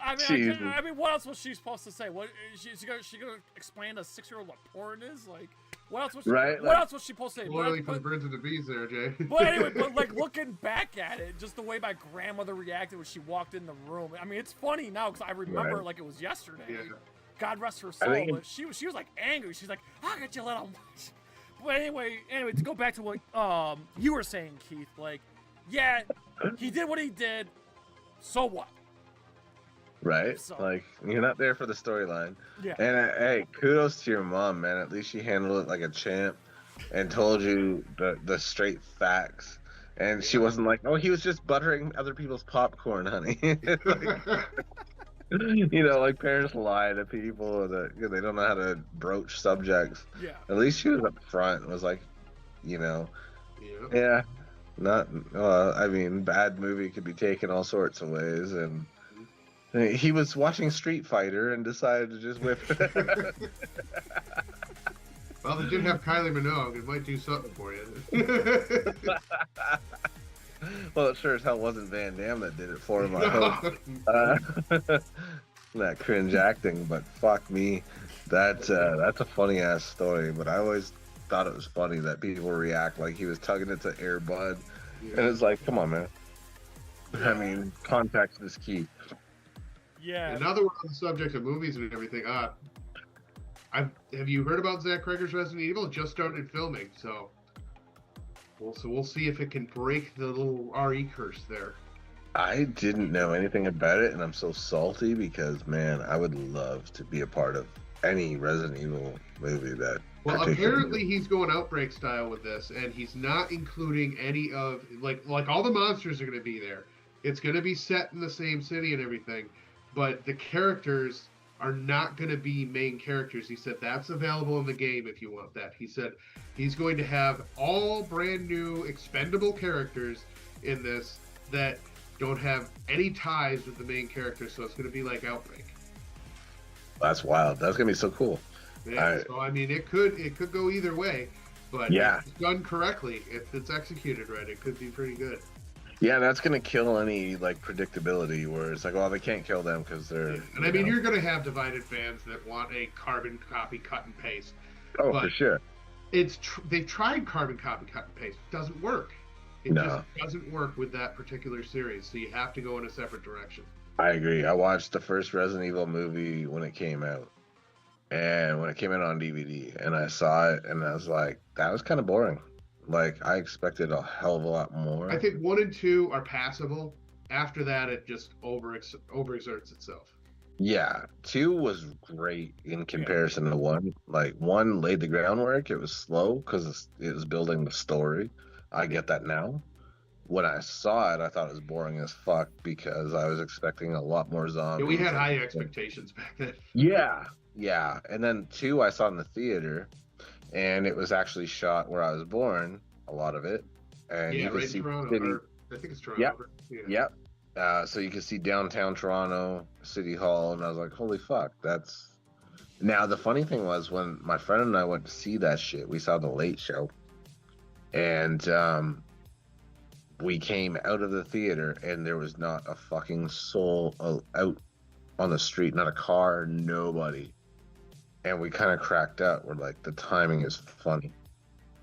I mean, what else was she supposed to say? What she gonna explain to a 6-year-old what porn is? Like, what else was she? Right, what else was she supposed to say? Loyally for the birds and the bees, there, Jay. But anyway, like looking back at it, just the way my grandmother reacted when she walked in the room. I mean, it's funny now because I remember it like it was yesterday. Yeah. God rest her soul. But she was like angry. She's like, "How could you let him watch?" But anyway, to go back to what you were saying, Keith, like, yeah, he did what he did. So what? Right? So, Like, you're not there for the storyline. Yeah. And hey, kudos to your mom, man. At least she handled it like a champ and told you the straight facts. And she wasn't like, oh, he was just buttering other people's popcorn, honey. You know, like parents lie to people that they don't know how to broach subjects. Yeah. At least she was up front and was like, you know, yeah, not. I mean, bad movie could be taken all sorts of ways, and he was watching Street Fighter and decided to just whip. Well, they did have Kylie Minogue. It might do something for you. Well, it sure as hell wasn't Van Damme that did it for him, I hope. That cringe acting, but fuck me. That's a funny ass story, but I always thought it was funny that people react like he was tugging it to Air Bud. And it's like, come on, man. I mean, context is key. Yeah. And now that we're on the subject of movies and everything, have you heard about Zach Cregger's Resident Evil? It just started filming, so we'll see if it can break the little RE curse there. I didn't know anything about it, and I'm so salty because, man, I would love to be a part of any Resident Evil movie that. Well, apparently he's going Outbreak style with this, and he's not including any of like all the monsters are going to be there. It's going to be set in the same city and everything, but the characters are not going to be main characters. He said that's available in the game if you want that. He said he's going to have all brand new expendable characters in this that don't have any ties with the main character, so it's going to be like Outbreak. That's wild. That's going to be so cool. Yeah, so I mean, it could go either way, but yeah, if it's done correctly, if it's executed right, it could be pretty good. Yeah, that's going to kill any like predictability where it's like, well, they can't kill them because they're. Yeah. And I mean, you're going to have divided fans that want a carbon copy cut and paste. Oh, for sure. They've tried carbon copy cut and paste. It doesn't work. It just doesn't work with that particular series. So you have to go in a separate direction. I agree. I watched the first Resident Evil movie when it came out, and when it came out on DVD, and I saw it, and I was like, that was kind of boring. Like, I expected a hell of a lot more. I think 1 and 2 are passable. After that, it just overexerts itself. Yeah, 2 was great in comparison to 1. Like, 1 laid the groundwork. It was slow because it was building the story. I get that now. When I saw it, I thought it was boring as fuck because I was expecting a lot more zombies. Yeah, we had high expectations back then. Yeah. And then 2, I saw in the theater, and it was actually shot where I was born, a lot of it. And yeah, you could right see in Toronto. city. I think it's Toronto. Yep. So you could see downtown Toronto, City Hall, and I was like, holy fuck, that's... Now, the funny thing was, when my friend and I went to see that shit, we saw The Late Show, and we came out of the theater, and there was not a fucking soul out on the street, not a car, nobody. And we kind of cracked up. We're like, the timing is funny.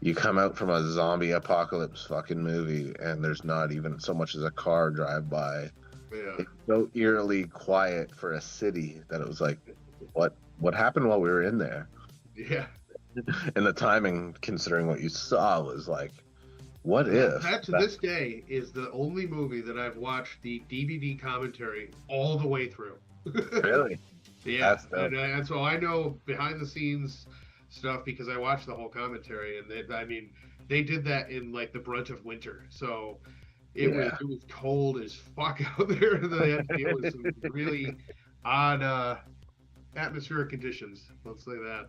You come out from a zombie apocalypse fucking movie, and there's not even so much as a car drive by. Yeah. It's so eerily quiet for a city that it was like, what happened while we were in there? Yeah. And the timing, considering what you saw, was like, what if? That to this day is the only movie that I've watched the DVD commentary all the way through. Really? Yeah, and so I know behind the scenes stuff because I watched the whole commentary, and they did that in like the brunt of winter, so it was cold as fuck out there. They had to deal with some really odd atmospheric conditions. Let's say that.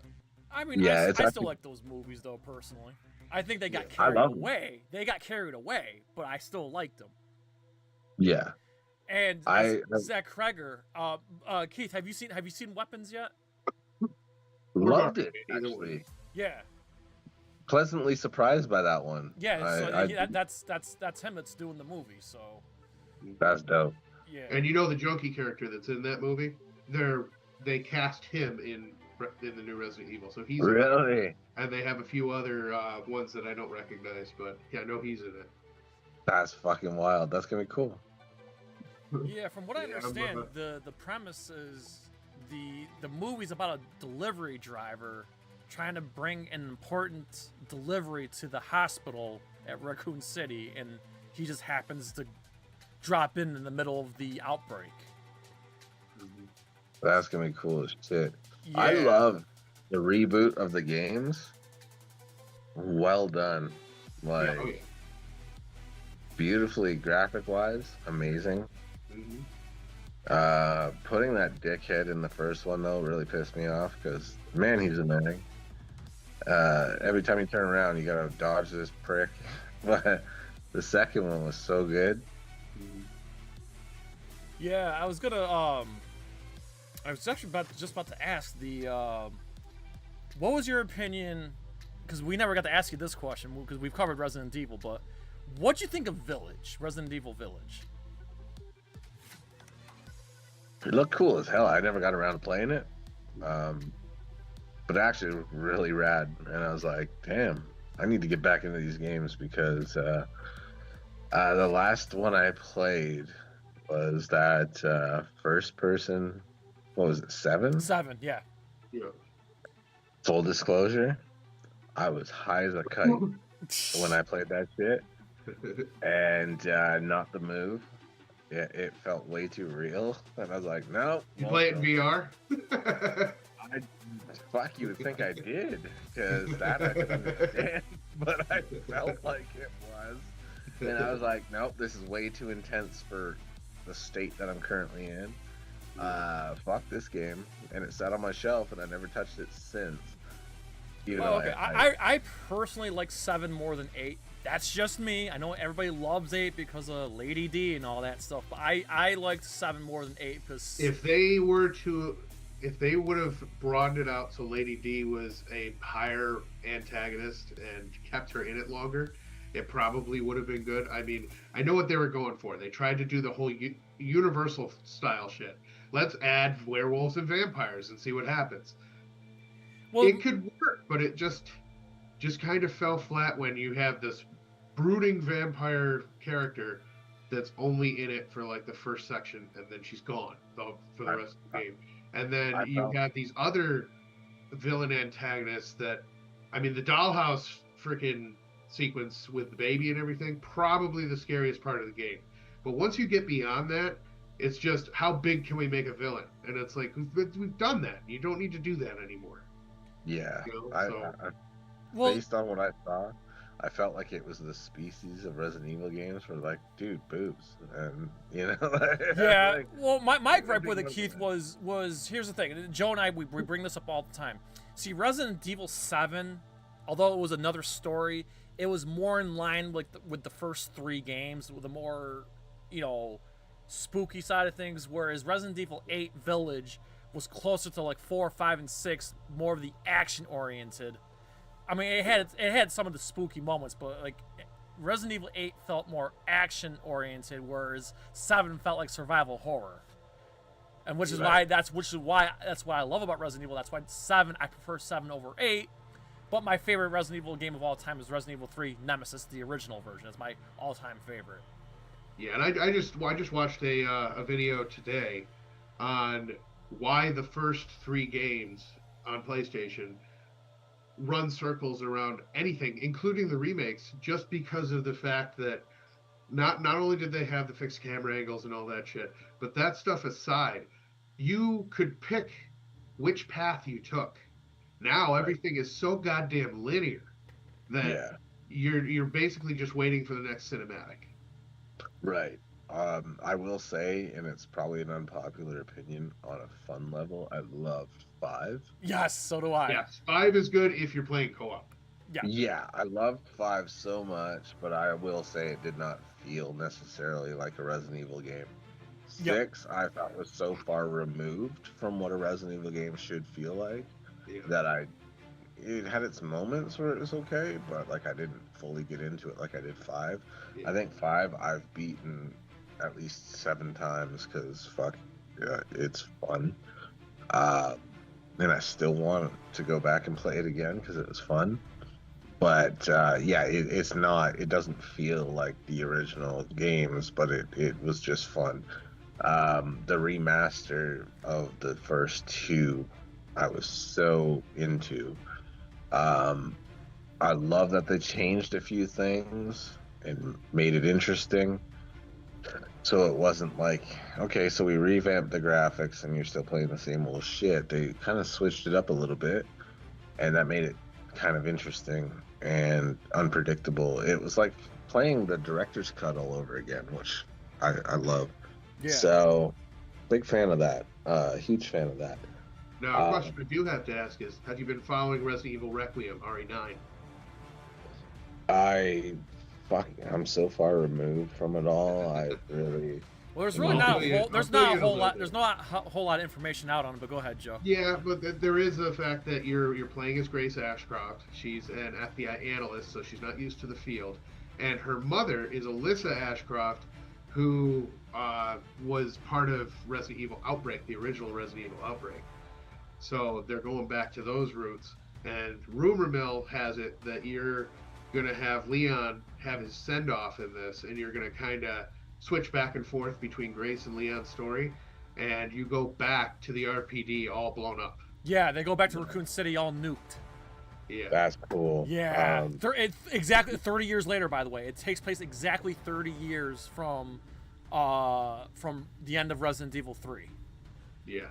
I mean, I still like those movies though, personally. I think they got carried away. They got carried away, but I still liked them. Yeah. And Zach Cregger, Keith, have you seen Weapons yet? Loved it, actually. Yeah. Pleasantly surprised by that one. Yeah, that's him that's doing the movie, so. That's dope. Yeah. And you know the junkie character that's in that movie? They cast him in the new Resident Evil, so he's really. And they have a few other ones that I don't recognize, but yeah, I know he's in it. That's fucking wild. That's gonna be cool. Yeah, from what I understand, the premise is the movie's about a delivery driver trying to bring an important delivery to the hospital at Raccoon City, and he just happens to drop in the middle of the outbreak. That's gonna be cool as shit. Yeah. I love the reboot of the games. Well done. Like, beautifully graphic-wise, amazing. Putting that dickhead in the first one, though, really pissed me off, because, man, he's annoying. Every time you turn around, you gotta dodge this prick. But the second one was so good. Yeah, I was gonna, I was actually just about to ask what was your opinion, because we never got to ask you this question, because we've covered Resident Evil, but what'd you think of Village, Resident Evil Village? It looked cool as hell. I never got around to playing it. But actually really rad. And I was like, damn, I need to get back into these games, because the last one I played was that first person, what was it, 7? 7, yeah. Full disclosure, I was high as a kite when I played that shit. And not the move. It felt way too real, and I was like, no. You play it in VR? Fuck, you would think I did, because that I could understand, but I felt like it was. And I was like, nope, this is way too intense for the state that I'm currently in. Fuck this game. And it sat on my shelf, and I never touched it since. You know, okay. I personally like 7 more than 8. That's just me. I know everybody loves 8 because of Lady D and all that stuff, but I liked 7 more than 8 because if they would have broadened it out so Lady D was a higher antagonist and kept her in it longer, it probably would have been good. I mean, I know what they were going for. They tried to do the whole Universal style shit. Let's add werewolves and vampires and see what happens. Well, it could work, but it just kind of fell flat when you have this brooding vampire character that's only in it for like the first section, and then she's gone for the rest of the game. And then you have these other villain antagonists that, I mean, the dollhouse freaking sequence with the baby and everything, probably the scariest part of the game. But once you get beyond that, it's just, how big can we make a villain? And it's like, we've done that. You don't need to do that anymore. Yeah. You know, based on what I saw, I felt like it was the species of Resident Evil games where, like, dude, boobs, and you know. Yeah. Like, well, my gripe with it, Keith, was here's the thing. Joe and I we bring this up all the time. See, Resident Evil 7, although it was another story, it was more in line with the first 3 games, with the more, you know, spooky side of things. Whereas Resident Evil 8 Village was closer to like 4, 5, and 6, more of the action oriented. I mean, it had some of the spooky moments, but like Resident Evil 8 felt more action oriented, whereas 7 felt like survival horror. And which is why that's what I love about Resident Evil. That's why 7, I prefer 7 over 8. But my favorite Resident Evil game of all time is Resident Evil 3 Nemesis, the original version. It's my all-time favorite. Yeah, and I just watched a video today on why the first 3 games on PlayStation run circles around anything, including the remakes, just because of the fact that not only did they have the fixed camera angles and all that shit, but that stuff aside, you could pick which path you took. Now everything is so goddamn linear that you're basically just waiting for the next cinematic. Right. I will say, and it's probably an unpopular opinion, on a fun level, I loved 5. Yes, so do I. Yes, 5 is good if you're playing co-op. Yeah, I loved 5 so much, but I will say it did not feel necessarily like a Resident Evil game. 6, I thought, was so far removed from what a Resident Evil game should feel like that it had its moments where it was okay, but like I didn't fully get into it like I did 5. I think 5 I've beaten at least 7 times because it's fun. And I still want to go back and play it again because it was fun. But it doesn't feel like the original games, but it was just fun. The remaster of the first 2, I was so into. I I love that they changed a few things and made it interesting. So it wasn't like, okay, so we revamped the graphics and you're still playing the same old shit. They kind of switched it up a little bit, and that made it kind of interesting and unpredictable. It was like playing the director's cut all over again, which I love. Yeah. So, big fan of that. Huge fan of that. Now, a question I do have to ask is, have you been following Resident Evil Requiem, RE9? I'm so far removed from it all. I really. Well, there's really not a whole lot. There's not a whole lot of information out on it. But go ahead, Joe. Yeah, but there is the fact that you're playing as Grace Ashcroft. She's an FBI analyst, so she's not used to the field. And her mother is Alyssa Ashcroft, who was part of Resident Evil Outbreak, the original Resident Evil Outbreak. So they're going back to those roots. And rumor mill has it that you're going to have Leon have his send-off in this, and you're going to kind of switch back and forth between Grace and Leon's story, and you go back to the RPD all blown up. Yeah, they go back to Raccoon City all nuked. Yeah. That's cool. Yeah. It's exactly 30 years later, by the way. It takes place exactly 30 years from the end of Resident Evil 3. Yeah.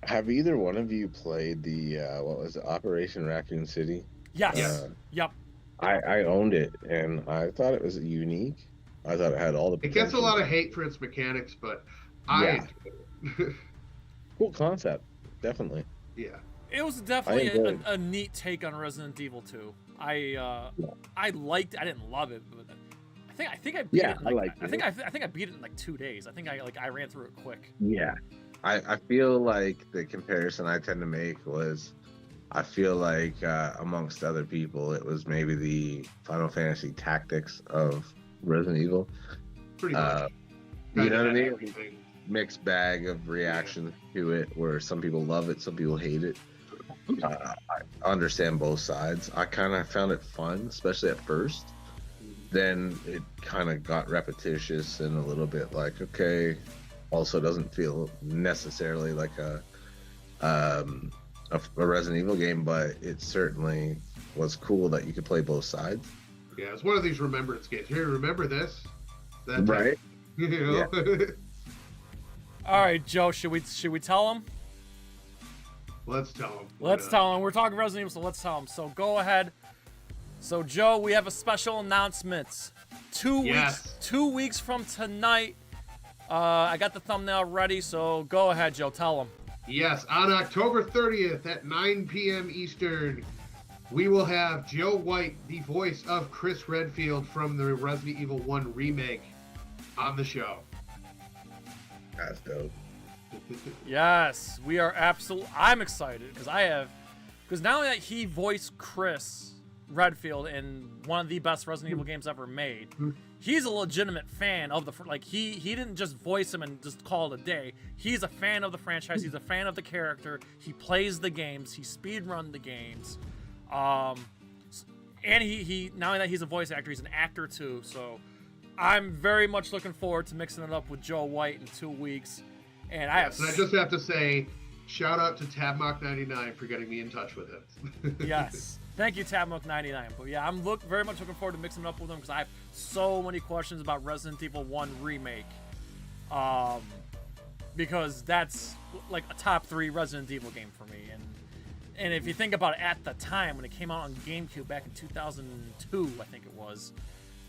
Have either one of you played the, what was it, Operation Raccoon City? Yes. Yep. I owned it, and I thought it was unique. I thought it had all the potential. It gets a lot of hate for its mechanics, but cool concept, definitely. Yeah. It was definitely a neat take on Resident Evil 2. I liked it. I didn't love it, but I think I beat it. I think I beat it in like 2 days. I think I ran through it quick. Yeah. I feel like the comparison I tend to make was, I feel like amongst other people, it was maybe the Final Fantasy Tactics of Resident Evil. Pretty much. You know what I mean? Mixed bag of reactions to it, where some people love it, some people hate it. I understand both sides. I kind of found it fun, especially at first. Then it kind of got repetitious and a little bit like, okay, also doesn't feel necessarily like a Resident Evil game, but it certainly was cool that you could play both sides. Yeah, it's one of these remembrance games. Here, remember this? That right. You know? Yeah. All right, Joe, should we tell him? Let's tell him. Let's tell him. We're talking Resident Evil, so let's tell him. So go ahead. So Joe, we have a special announcement. 2 weeks from tonight. I got the thumbnail ready, so go ahead, Joe. Tell him. Yes, on October 30th at 9 p.m. Eastern, we will have Joe White, the voice of Chris Redfield from the Resident Evil 1 remake, on the show. That's dope. Yes, we are absolutely. I'm excited because not only that he voiced Chris Redfield in one of the best Resident Evil games ever made, he's a legitimate fan of he didn't just voice him and just call it a day. He's a fan of the franchise. He's a fan of the character. He plays the games. He speedrun the games. And he not only that he's a voice actor, he's an actor too. So I'm very much looking forward to mixing it up with Joe White in 2 weeks. And I just have to say, shout out to TabMock99 for getting me in touch with him. Yes. Thank you, TabMook99. But yeah, I'm very much looking forward to mixing it up with him because I have so many questions about Resident Evil 1 Remake. Because that's like a top 3 Resident Evil game for me. And if you think about it at the time when it came out on GameCube back in 2002, I think it was,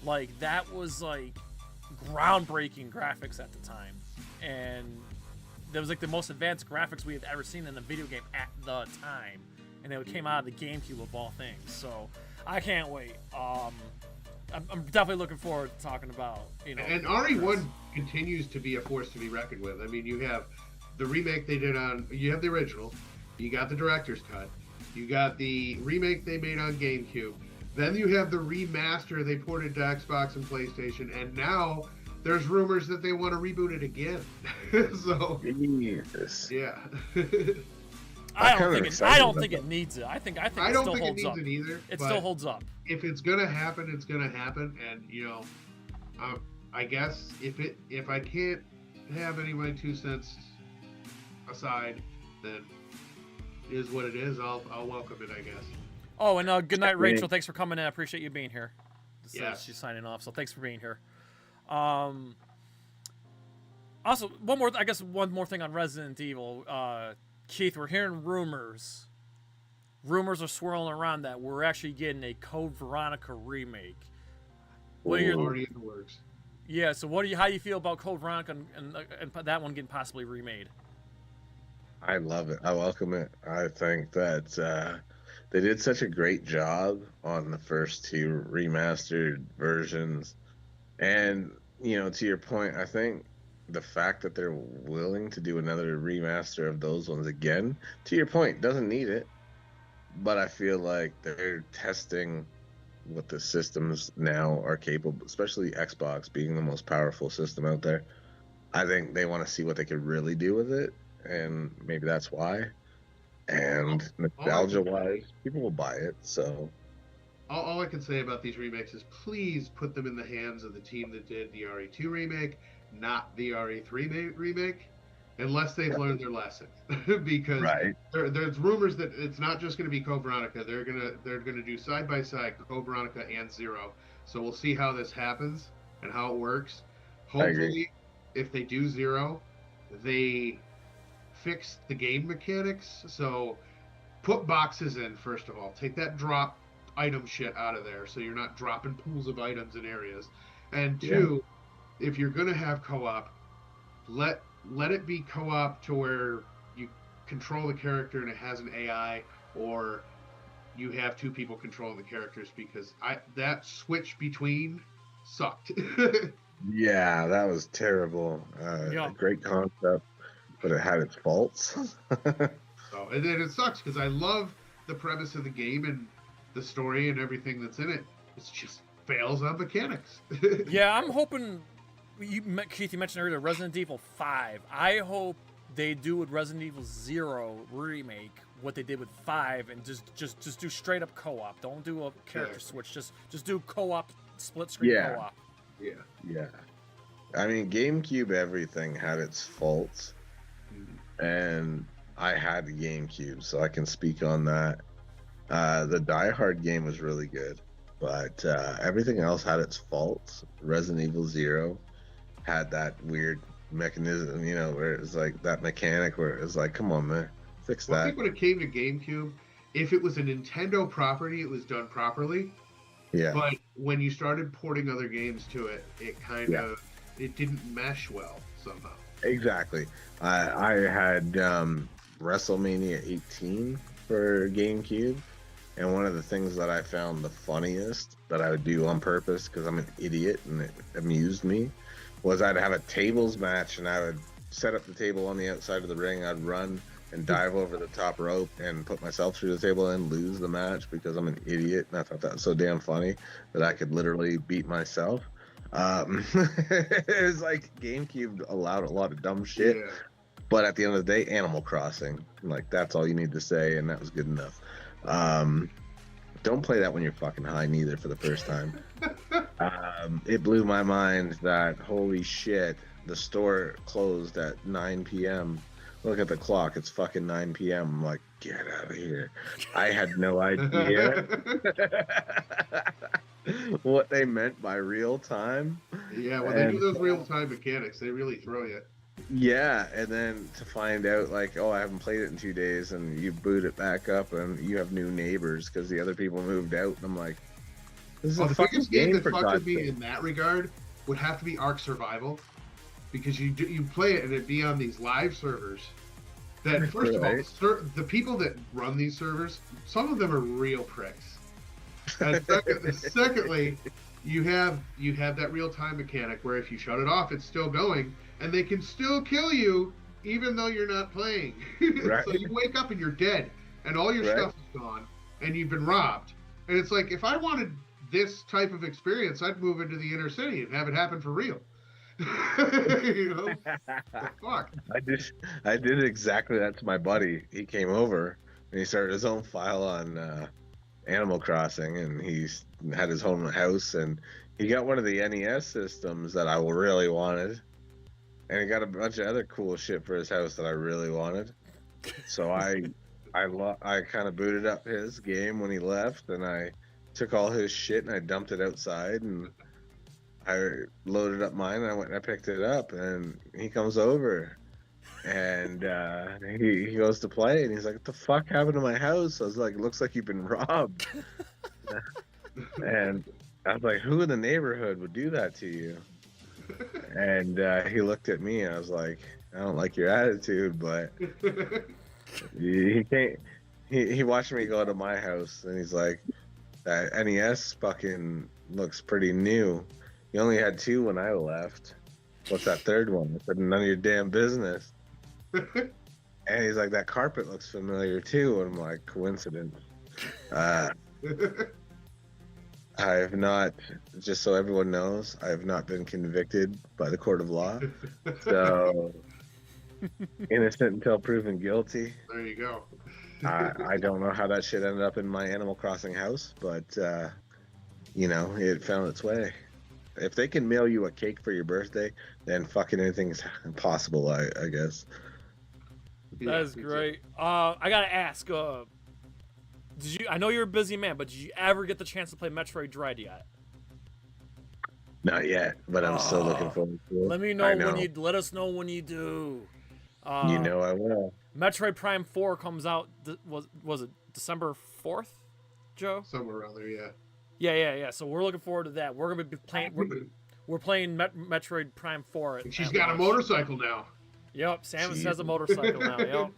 like that was like groundbreaking graphics at the time. And that was like the most advanced graphics we had ever seen in a video game at the time. And it came out of the GameCube of all things. So I can't wait. I'm definitely looking forward to talking about, And RE1 continues to be a force to be reckoned with. I mean, you have the remake they did you have the original, you got the director's cut, you got the remake they made on GameCube, then you have the remaster they ported to Xbox and PlayStation, and now there's rumors that they want to reboot it again. So, yeah. I don't think it needs it. I think it still holds up. It either. It still holds up. If it's gonna happen, it's gonna happen. And I guess if I can't have any of my 2 cents aside, then it is what it is. I'll welcome it, I guess. Oh, and good night, Rachel. Thanks for coming in. I appreciate you being here. Yeah. She's signing off, so thanks for being here. Also, one more thing on Resident Evil. Keith, we're hearing rumors. Rumors are swirling around that we're actually getting a Code Veronica remake. What are your already in the works? Yeah, so how do you feel about Code Veronica and that one getting possibly remade? I love it. I welcome it. I think that they did such a great job on the first two remastered versions. And, you know, to your point, I think the fact that they're willing to do another remaster of those ones again, to your point, doesn't need it. But I feel like they're testing what the systems now are capable, especially Xbox being the most powerful system out there. I think they want to see what they could really do with it, and maybe that's why. And nostalgia-wise, people will buy it, so... All I can say about these remakes is please put them in the hands of the team that did the RE2 remake, not the RE3 remake, unless they've learned their lesson. Because there's rumors that it's not just going to be Code Veronica. They're gonna do side by side Code Veronica and Zero. So we'll see how this happens and how it works. Hopefully, if they do Zero, they fix the game mechanics. So put boxes in first of all. Take that drop item shit out of there, so you're not dropping pools of items in areas. And two, if you're gonna have co-op, let it be co-op to where you control the character and it has an AI, or you have two people controlling the characters, because that switch between sucked. Yeah, that was terrible. A great concept, but it had its faults. So, and then it sucks because I love the premise of the game and the story and everything that's in it. It just fails on mechanics. Yeah, I'm hoping. Keith, you mentioned earlier Resident Evil 5. I hope they do with Resident Evil 0 remake what they did with 5 and just do straight up co-op. Don't do a character switch. Just do co-op, split screen co-op. Yeah. I mean, GameCube everything had its faults, and I had the GameCube, so I can speak on that. The Die Hard game was really good, but everything else had its faults. Resident Evil 0 had that weird mechanism, you know, where it was like that mechanic where it was like, come on, man, fix that. I think when it came to GameCube, if it was a Nintendo property, it was done properly. Yeah. But when you started porting other games to it, it kind of it didn't mesh well somehow. Exactly. I had WrestleMania 18 for GameCube, and one of the things that I found the funniest that I would do on purpose because I'm an idiot and it amused me was I'd have a tables match, and I would set up the table on the outside of the ring. I'd run and dive over the top rope and put myself through the table and lose the match because I'm an idiot, and I thought that was so damn funny that I could literally beat myself. It was like GameCube allowed a lot of dumb shit, but at the end of the day, Animal Crossing, like, that's all you need to say, and that was good enough. Don't play that when you're fucking high neither for the first time. It blew my mind that, holy shit, the store closed at 9 p.m. Look at the clock, it's fucking 9 p.m. I'm like, get out of here. I had no idea what they meant by real time. Yeah, when they do those real time mechanics, they really throw you. Yeah, and then to find out, like, oh, I haven't played it in 2 days, and you boot it back up, and you have new neighbors because the other people moved out, and I'm like, this is a the fucking biggest game game that for fucked God's with me sake. in that regard would have to be Ark Survival, because you play it and it'd be on these live servers. That first of all, the people that run these servers, some of them are real pricks. And secondly, you have that real time mechanic where if you shut it off, it's still going, and they can still kill you even though you're not playing. Right. So you wake up and you're dead, and all your stuff is gone, and you've been robbed. And it's like, if I wanted this type of experience, I'd move into the inner city and have it happen for real. You know? The fuck. I did exactly that to my buddy. He came over and he started his own file on Animal Crossing, and he had his own house, and he got one of the NES systems that I really wanted, and he got a bunch of other cool shit for his house that I really wanted. So I I kind of booted up his game when he left, and I took all his shit and I dumped it outside, and I loaded up mine and I went and I picked it up, and he comes over and he goes to play and he's like, "What the fuck happened to my house?" I was like, "It looks like you've been robbed." And I was like, "Who in the neighborhood would do that to you?" And he looked at me and I was like, "I don't like your attitude, but..." He watched me go to my house and he's like, "That NES fucking looks pretty new. You only had 2 when I left. What's that third one?" I said, "None of your damn business." And he's like, "That carpet looks familiar too." And I'm like, "Coincidence." I have not, just so everyone knows, I have not been convicted by the court of law. So, innocent until proven guilty. There you go. I don't know how that shit ended up in my Animal Crossing house, but, you know, it found its way. If they can mail you a cake for your birthday, then fucking anything's possible, I guess. That is great. I gotta ask, did you? I know you're a busy man, but did you ever get the chance to play Metroid Dread yet? Not yet, but I'm still looking forward to it. Let me know when you. Let us know when you do. You know I will. Metroid Prime 4 comes out. Was it December 4th, Joe? Somewhere around there, yeah. Yeah. So we're looking forward to that. We're gonna be playing. We're playing Metroid Prime 4. She's got a motorcycle now. Yep, Samus has a motorcycle now. Yep.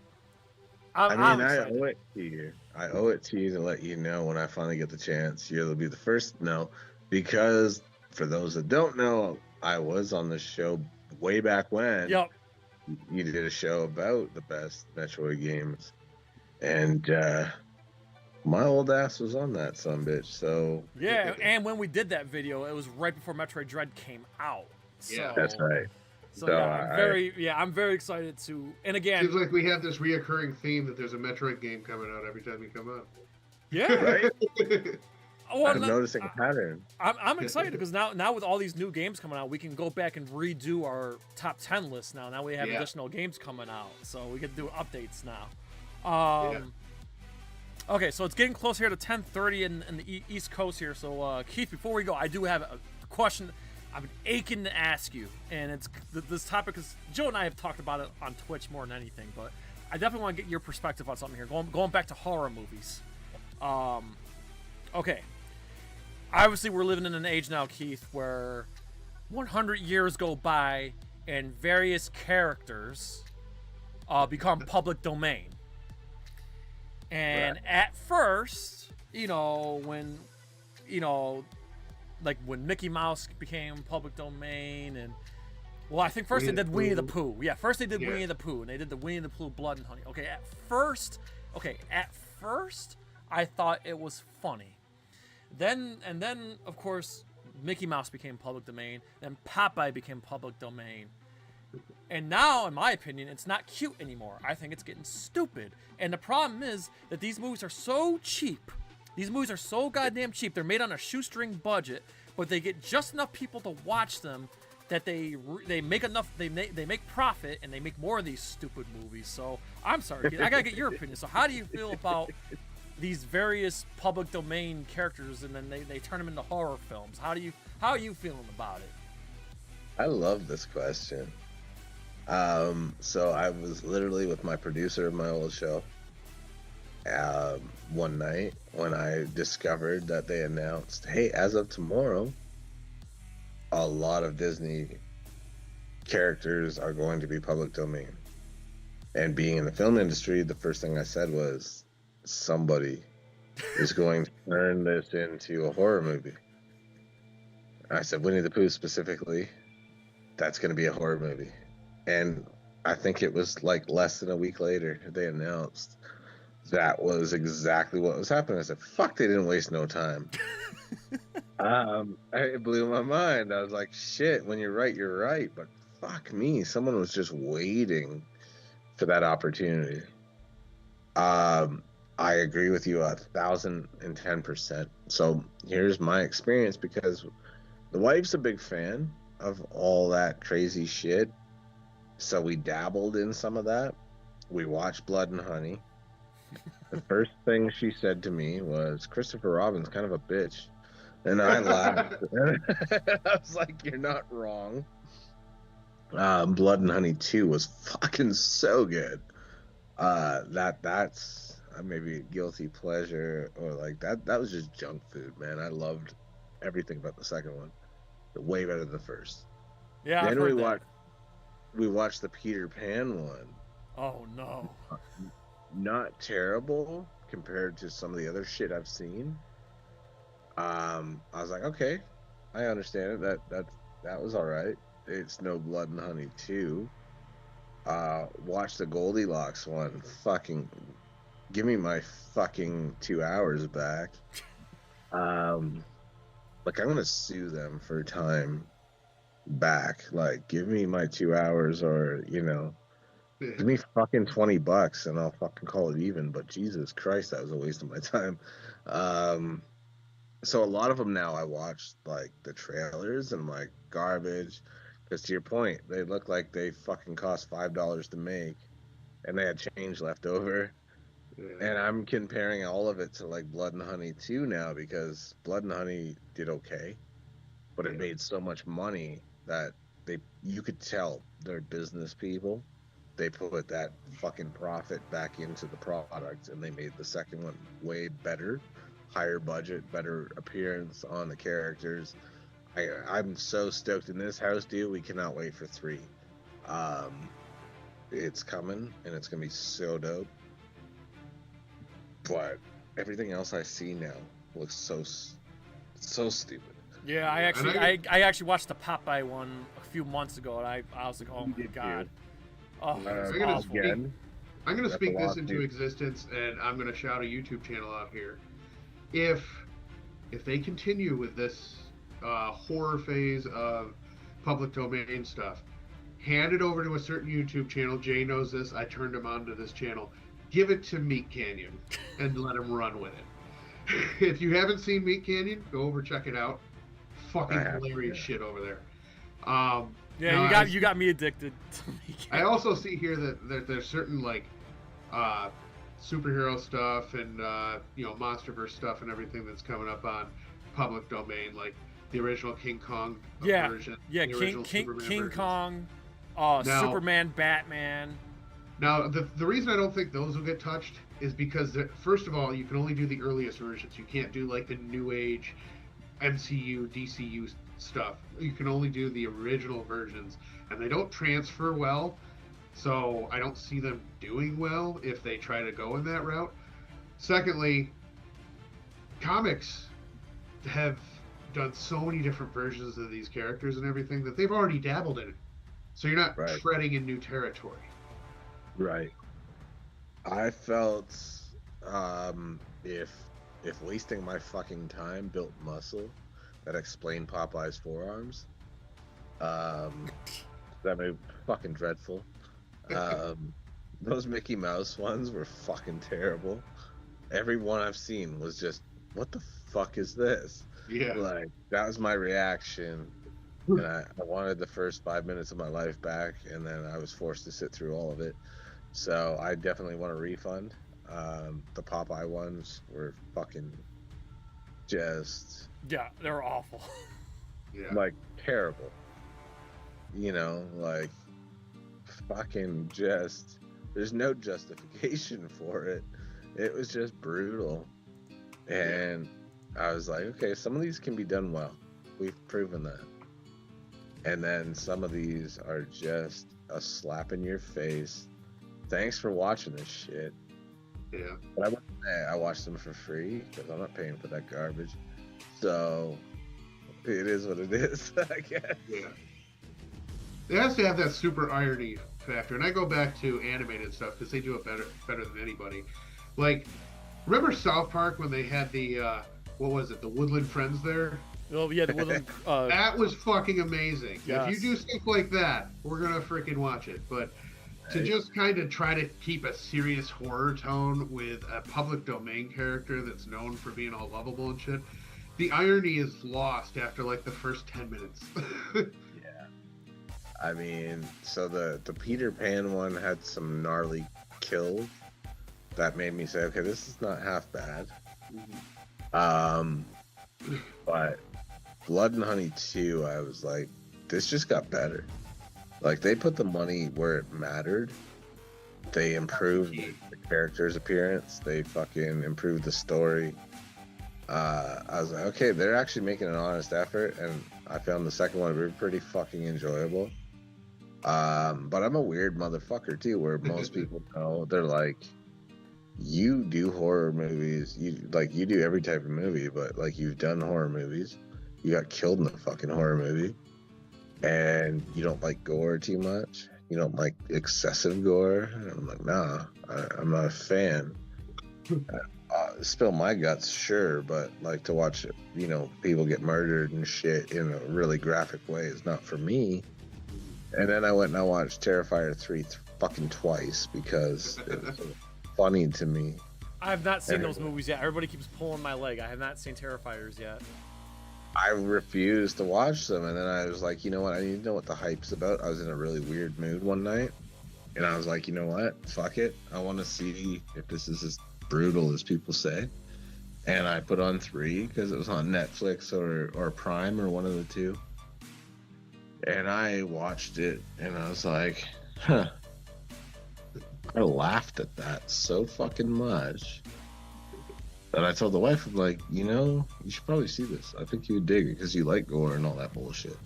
I owe it to you. I owe it to you to let you know when I finally get the chance. You'll be the first to know, because for those that don't know, I was on the show way back when. Yep. You did a show about the best Metroid games, and my old ass was on that sumbitch. So yeah, and when we did that video, it was right before Metroid Dread came out. So, Yeah, that's right. So yeah, I'm very excited to. And again, seems like we have this reoccurring theme that there's a Metroid game coming out every time we come out. Yeah, right. I'm noticing a pattern. I'm excited because now with all these new games coming out, we can go back and redo our top 10 list now. Now we have additional games coming out, so we can do updates now. Okay, so it's getting close here to 10:30 in the East Coast here. So Keith, before we go, I do have a question I've been aching to ask you, and it's this topic is Joe and I have talked about it on Twitch more than anything, but I definitely want to get your perspective on something here. Going back to horror movies. Okay. Obviously, we're living in an age now, Keith, where 100 years go by and various characters become public domain. And at first, when Mickey Mouse became public domain, and I think first they did Winnie the Pooh. Yeah, first they did Winnie the Pooh, and they did the Winnie the Pooh Blood and Honey. Okay, at first, I thought it was funny. Then of course Mickey Mouse became public domain, then Popeye became public domain. And now, in my opinion, it's not cute anymore. I think it's getting stupid. And the problem is that these movies are so cheap. These movies are so goddamn cheap. They're made on a shoestring budget, but they get just enough people to watch them that they make enough. They make profit, and they make more of these stupid movies. So I'm sorry, kid, I gotta get your opinion. So how do you feel about these various public domain characters, and then they turn them into horror films? How are you feeling about it? I love this question. So I was literally with my producer of my old show one night when I discovered that they announced, hey, as of tomorrow, a lot of Disney characters are going to be public domain. And being in the film industry, the first thing I said was, somebody is going to turn this into a horror movie. I said, Winnie the Pooh specifically, that's going to be a horror movie. And I think it was like less than a week later, they announced that was exactly what was happening. I said, fuck, they didn't waste no time. It blew my mind. I was like, shit, when you're right. But fuck me, someone was just waiting for that opportunity. I agree with you 1,010%. So here's my experience, because the wife's a big fan of all that crazy shit. So we dabbled in some of that. We watched Blood and Honey. The first thing she said to me was, Christopher Robin's kind of a bitch. And I laughed. I was like, you're not wrong. Blood and Honey 2 was fucking so good. That's maybe a guilty pleasure, or like that was just junk food, man. I loved everything about the second one. Way better than the first. Yeah, then I've heard we watched the Peter Pan one. Oh no. Not terrible compared to some of the other shit I've seen. I was like, okay, I understand it. That was all right. It's no Blood and Honey 2. Watch the Goldilocks one. Fucking give me my fucking 2 hours back. Like, I'm gonna sue them for time back. Like, give me my 2 hours, or give me fucking $20 and I'll fucking call it even. But Jesus Christ, that was a waste of my time. So a lot of them now I watch like the trailers and I'm like, garbage. Because to your point, they look like they fucking cost $5 to make and they had change left over. And I'm comparing all of it to like Blood and Honey 2 now, because Blood and Honey did okay, but it made so much money that you could tell they're business people. They put that fucking profit back into the product, and they made the second one way better, higher budget, better appearance on the characters. I'm so stoked in this house, dude. We cannot wait for 3. It's coming, and it's gonna be so dope. But everything else I see now looks so stupid. Yeah, I actually watched the Popeye one a few months ago, and I was like, oh my god. Oh, I'm gonna speak this into existence, and I'm gonna shout a YouTube channel out here. If they continue with this horror phase of public domain stuff, hand it over to a certain YouTube channel. Jay knows this. I turned him on to this channel. Give it to Meat Canyon and let him run with it. If you haven't seen Meat Canyon, go over, check it out. Fucking hilarious shit over there. Yeah, you got me addicted to Meat Canyon. I also see here that there's certain like superhero stuff and MonsterVerse stuff and everything that's coming up on public domain, like the original King Kong version. Yeah, King Kong, Superman, Batman. Now, the reason I don't think those will get touched is because, first of all, you can only do the earliest versions. You can't do, like, the New Age MCU, DCU stuff. You can only do the original versions, and they don't transfer well, so I don't see them doing well if they try to go in that route. Secondly, comics have done so many different versions of these characters and everything that they've already dabbled in it. So you're not treading in new territory. Right. I felt if wasting my fucking time built muscle that explained Popeye's forearms, that would be fucking dreadful. Those Mickey Mouse ones were fucking terrible. Every one I've seen was just, what the fuck is this? Yeah. Like, that was my reaction. And I wanted the first 5 minutes of my life back, and then I was forced to sit through all of it. So I definitely want a refund. The Popeye ones were fucking just... Yeah, they were awful. Yeah. Like, terrible. Like, fucking just... There's no justification for it. It was just brutal. And I was like, okay, some of these can be done well. We've proven that. And then some of these are just a slap in your face. Thanks for watching this shit. Yeah. But I watched them for free because I'm not paying for that garbage. So it is what it is, I guess. Yeah. It has to have that super irony factor. And I go back to animated stuff because they do it better than anybody. Like, remember South Park when they had the, what was it, the Woodland Friends there? Oh, yeah, the Woodland... that was fucking amazing. Yes. If you do stuff like that, we're going to freaking watch it. But to just kind of try to keep a serious horror tone with a public domain character that's known for being all lovable and shit, the irony is lost after like the first 10 minutes. Yeah. I mean, so the Peter Pan one had some gnarly kills. that made me say, okay, this is not half bad. But Blood and Honey 2, I was like, this just got better. Like, they put the money where it mattered. They improved the character's appearance. They fucking improved the story. I was like, okay, they're actually making an honest effort, and I found the second one to be pretty fucking enjoyable. But I'm a weird motherfucker too, where most people know, they're like, you do horror movies, you do every type of movie, but like, you've done horror movies, you got killed in a fucking horror movie, and you don't like gore too much, you don't like excessive gore. And I'm like, nah, I'm not a fan. Spill my guts, sure, but like, to watch, you know, people get murdered and shit in a really graphic way is not for me. And then I went and I watched Terrifier 3 fucking twice because it was funny to me. I have not seen those movies yet. Everybody keeps pulling my leg. I have not seen Terrifiers yet. I refused to watch them, and then I was like, you know what? I need to know what the hype's about. I was in a really weird mood one night, and I was like, you know what? Fuck it. I want to see if this is as brutal as people say. And I put on 3 because it was on Netflix or Prime or one of the two. And I watched it, and I was like, huh. I laughed at that so fucking much that I told the wife, I'm like, you know, you should probably see this. I think you would dig it because you like gore and all that bullshit.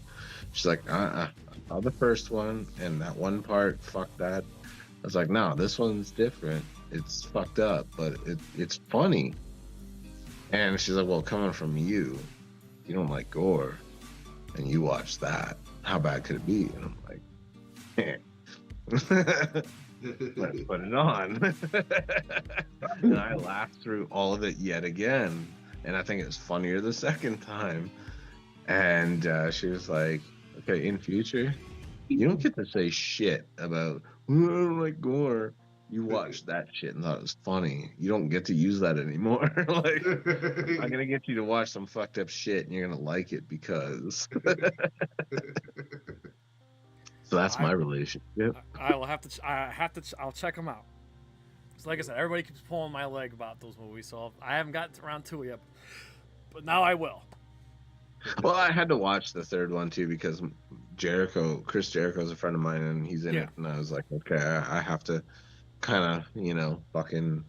She's like, I saw the first one, and that one part, fuck that. I was like, no, this one's different. It's fucked up, but it's funny. And she's like, well, coming from you don't like gore, and you watch that. How bad could it be? And I'm like, let's put it on. And I laughed through all of it yet again, and I think it was funnier the second time. And she was like, okay, in future, you don't get to say shit about, I don't like gore. You watched that shit and thought it was funny. You don't get to use that anymore. Like, I'm gonna get you to watch some fucked up shit, and you're gonna like it because. So that's my relationship. I'll check them out. So like I said, everybody keeps pulling my leg about those movies, so I haven't got around to it yet, but now I will. Well, I had to watch the third one too because Chris Jericho's a friend of mine, and he's in it, and I was like, okay, I have to kind of, you know, fucking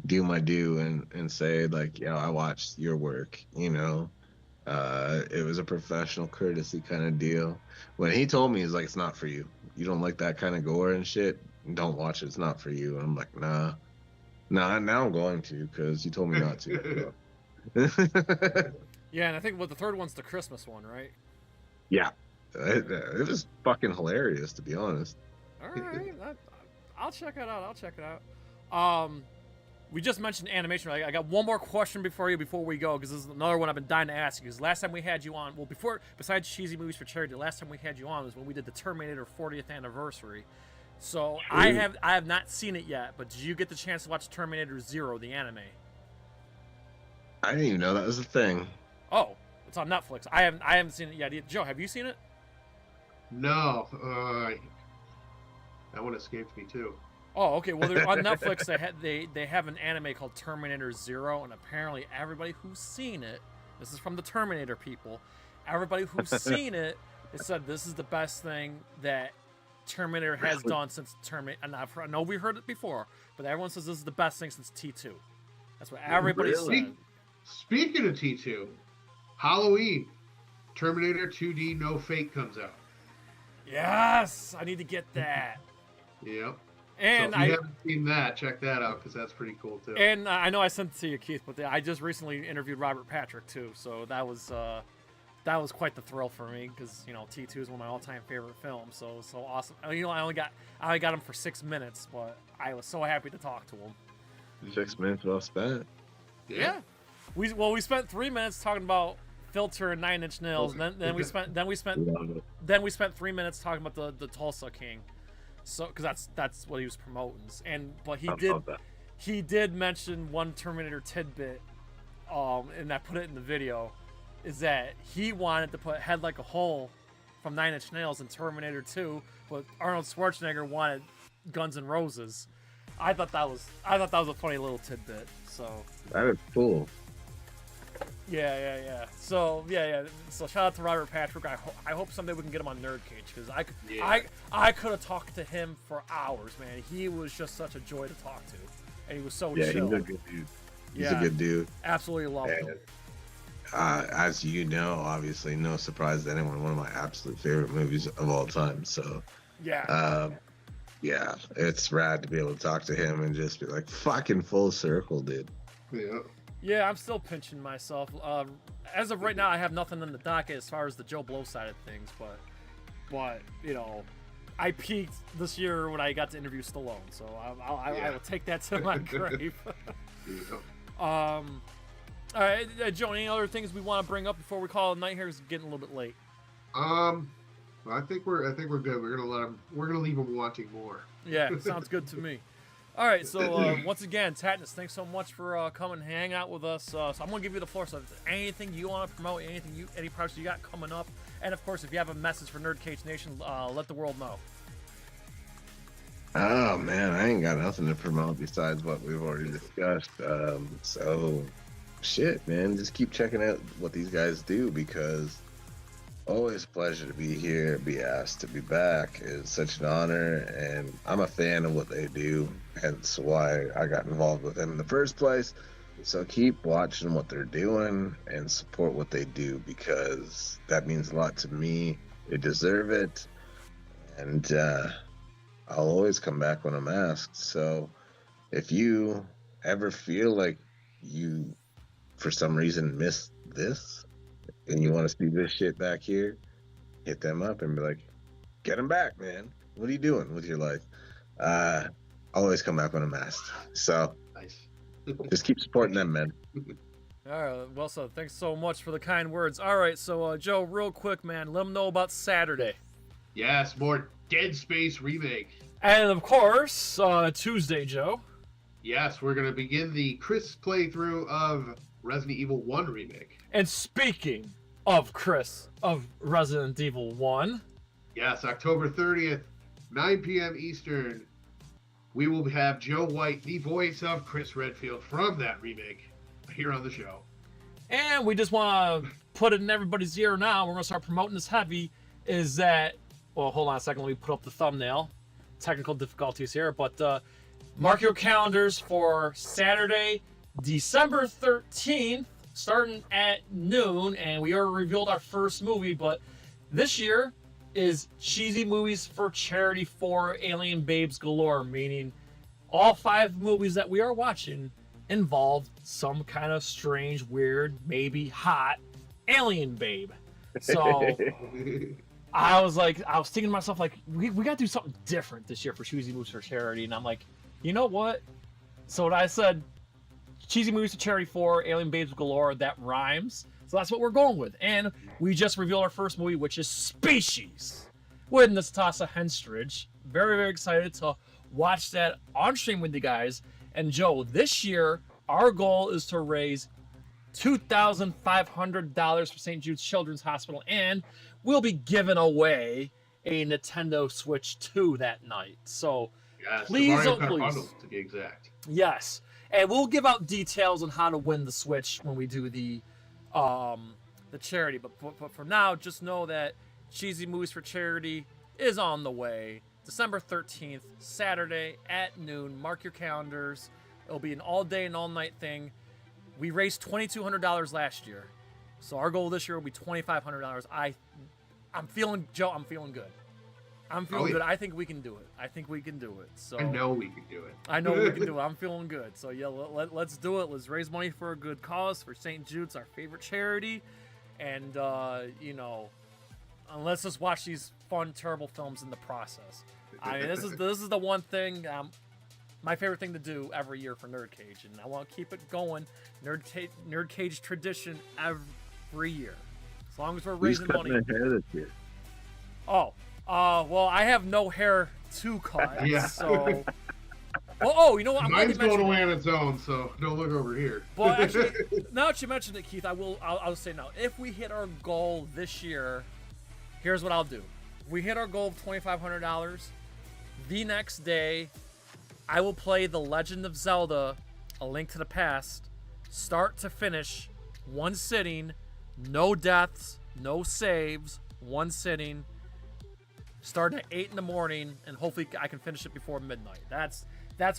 do my due and say, like, you know, I watched your work, you know. It was a professional courtesy kind of deal. When he told me, he's like, it's not for you. You don't like that kind of gore and shit, don't watch it. It's not for you. And I'm like, nah, now I'm going to, because you told me not to. Yeah, and I think the third one's the Christmas one, right? Yeah, it was fucking hilarious, to be honest. All right, I'll check it out. We just mentioned animation. I got one more question before we go, because this is another one I've been dying to ask you. Because last time we had you on, besides cheesy movies for charity, the last time we had you on was when we did the Terminator 40th anniversary. So I have not seen it yet, but did you get the chance to watch Terminator 0, the anime? I didn't even know that was a thing. Oh, it's on Netflix. I haven't seen it yet. Joe, have you seen it? No, that one escaped me too. Oh, okay. Well, on Netflix, they have an anime called Terminator 0, and apparently everybody who's seen it, this is from the Terminator people, everybody who's seen it has said this is the best thing that Terminator has done since Terminator. And I know we heard it before, but everyone says this is the best thing since T2. That's what everybody said. Speaking of T2, Halloween, Terminator 2D No Fate comes out. Yes, I need to get that. Yep. And so if you haven't seen that, check that out, because that's pretty cool too. And I know I sent it to you, Keith, but I just recently interviewed Robert Patrick too, so that was quite the thrill for me, because you know T2 is one of my all-time favorite films, so awesome. You know, I only got him for 6 minutes, but I was so happy to talk to him. 6 minutes well spent. Yeah. We spent 3 minutes talking about Filter and 9 Inch Nails, and then we spent 3 minutes talking about the Tulsa King. So, because that's what he was promoting, but he did mention one Terminator tidbit, and I put it in the video, is that he wanted to put Head Like a Hole from 9 Inch Nails in Terminator 2, but Arnold Schwarzenegger wanted Guns N' Roses. I thought that was a funny little tidbit. So That is cool. yeah. So So shout out to Robert Patrick. I hope someday we can get him on NerdCage because I could have talked to him for hours, man. He was just such a joy to talk to, and he was so chill. He's a good dude. He's a good dude. Absolutely loved him. As you know, obviously, no surprise to anyone, one of my absolute favorite movies of all time. So yeah, it's rad to be able to talk to him and just be like, fucking full circle, dude. Yeah, I'm still pinching myself. As of right now, I have nothing in the docket as far as the Joe Blow side of things, but you know, I peaked this year when I got to interview Stallone, so I will take that to my grave. All right, Joe, any other things we want to bring up before we call it a night here? It's getting a little bit late. I think we're good. We're gonna leave them wanting more. Yeah, sounds good to me. All right, so once again, TATTNESS, thanks so much for coming and hang out with us. So I'm gonna give you the floor. So if anything you want to promote, any projects you got coming up, and of course, if you have a message for NerdCage Nation, let the world know. Oh man, I ain't got nothing to promote besides what we've already discussed. So shit, man, just keep checking out what these guys do because always a pleasure to be here, be asked to be back. It's such an honor, and I'm a fan of what they do, hence why I got involved with them in the first place. So keep watching what they're doing and support what they do because that means a lot to me. They deserve it, and I'll always come back when I'm asked. So if you ever feel like you, for some reason, missed this and you want to see this shit back here, hit them up and be like, get them back, man. What are you doing with your life? I'll always come back when I'm asked. So just keep supporting them, man. All right, well, so thanks so much for the kind words. All right, so Joe, real quick, man, let them know about Saturday. Yes, more Dead Space remake. And of course, Tuesday, Joe. Yes, we're gonna begin the Chris playthrough of Resident Evil 1 remake. And speaking of Chris of Resident Evil 1. Yes, October 30th, 9 p.m. Eastern, we will have Joe White, the voice of Chris Redfield from that remake, here on the show. And we just want to put it in everybody's ear now. We're going to start promoting this heavy. Is that, well, hold on a second. Let me put up the thumbnail. Technical difficulties here. But mark your calendars for Saturday, December 13th. Starting at noon, and we already revealed our first movie, but this year is Cheesy Movies for Charity for Alien Babes Galore, meaning all 5 movies that we are watching involve some kind of strange, weird, maybe hot alien babe. So I was thinking to myself, like, we got to do something different this year for Cheesy Movies for Charity, and I'm like, you know what? So what I said, Cheesy Movies to Charity for Alien Babes Galore, that rhymes. So that's what we're going with. And we just revealed our first movie, which is Species, with Natasha Henstridge. Very, very excited to watch that on stream with you guys. And Joe, this year, our goal is to raise $2,500 for St. Jude's Children's Hospital, and we'll be giving away a Nintendo Switch 2 that night. So yes, please, the Mario Kart bundle, to be exact. Yes. And we'll give out details on how to win the Switch when we do the charity. But for now, just know that Cheesy Movies for Charity is on the way. December 13th, Saturday at noon. Mark your calendars. It'll be an all-day and all-night thing. We raised $2,200 last year. So our goal this year will be $2,500. I'm feeling, Joe, I'm feeling good. I'm feeling good. I think we can do it. So I know we can do it. I know we can do it. I'm feeling good. So yeah, let's do it. Let's raise money for a good cause, for St. Jude's, our favorite charity. And you know, let's just watch these fun, terrible films in the process. I mean, this is the one thing, my favorite thing to do every year for NerdCage, and I want to keep it going. NerdCage tradition every year, as long as we're raising money. Who's cutting their hair this year? Well, I have no hair to cut. Yeah. So. Oh, you know what? Mine's going away on its own, so don't look over here. But actually, now that you mentioned it, Keith, I'll say now. If we hit our goal this year, here's what I'll do. We hit our goal of $2,500. The next day, I will play The Legend of Zelda: A Link to the Past, start to finish, one sitting, no deaths, no saves, one sitting, starting at 8 in the morning, and hopefully I can finish it before midnight. That's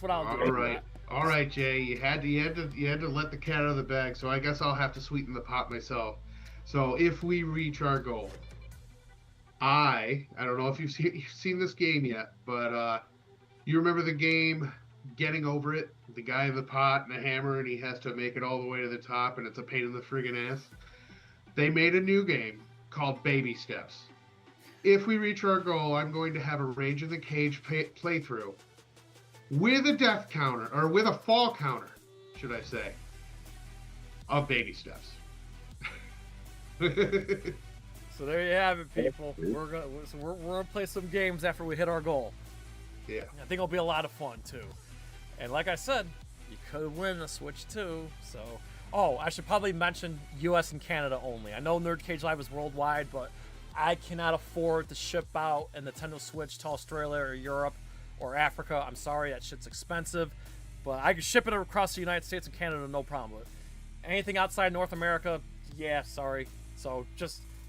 what I'll do. All right, Jay. You had to let the cat out of the bag. So I guess I'll have to sweeten the pot myself. So if we reach our goal, I don't know if you've seen this game yet, but you remember the game Getting Over It? The guy in the pot and a hammer, and he has to make it all the way to the top, and it's a pain in the friggin' ass. They made a new game called Baby Steps. If we reach our goal, I'm going to have a Rage in the Cage playthrough with a death counter, or with a fall counter, should I say, of Baby Steps. So there you have it, people. We're gonna play some games after we hit our goal. Yeah. I think it'll be a lot of fun too. And like I said, you could win a Switch too. So, I should probably mention U.S. and Canada only. I know NerdCage Live is worldwide, but I cannot afford to ship out a Nintendo Switch to Australia or Europe or Africa. I'm sorry, that shit's expensive, but I can ship it across the United States and Canada, no problem with it. Anything outside North America, yeah, sorry. So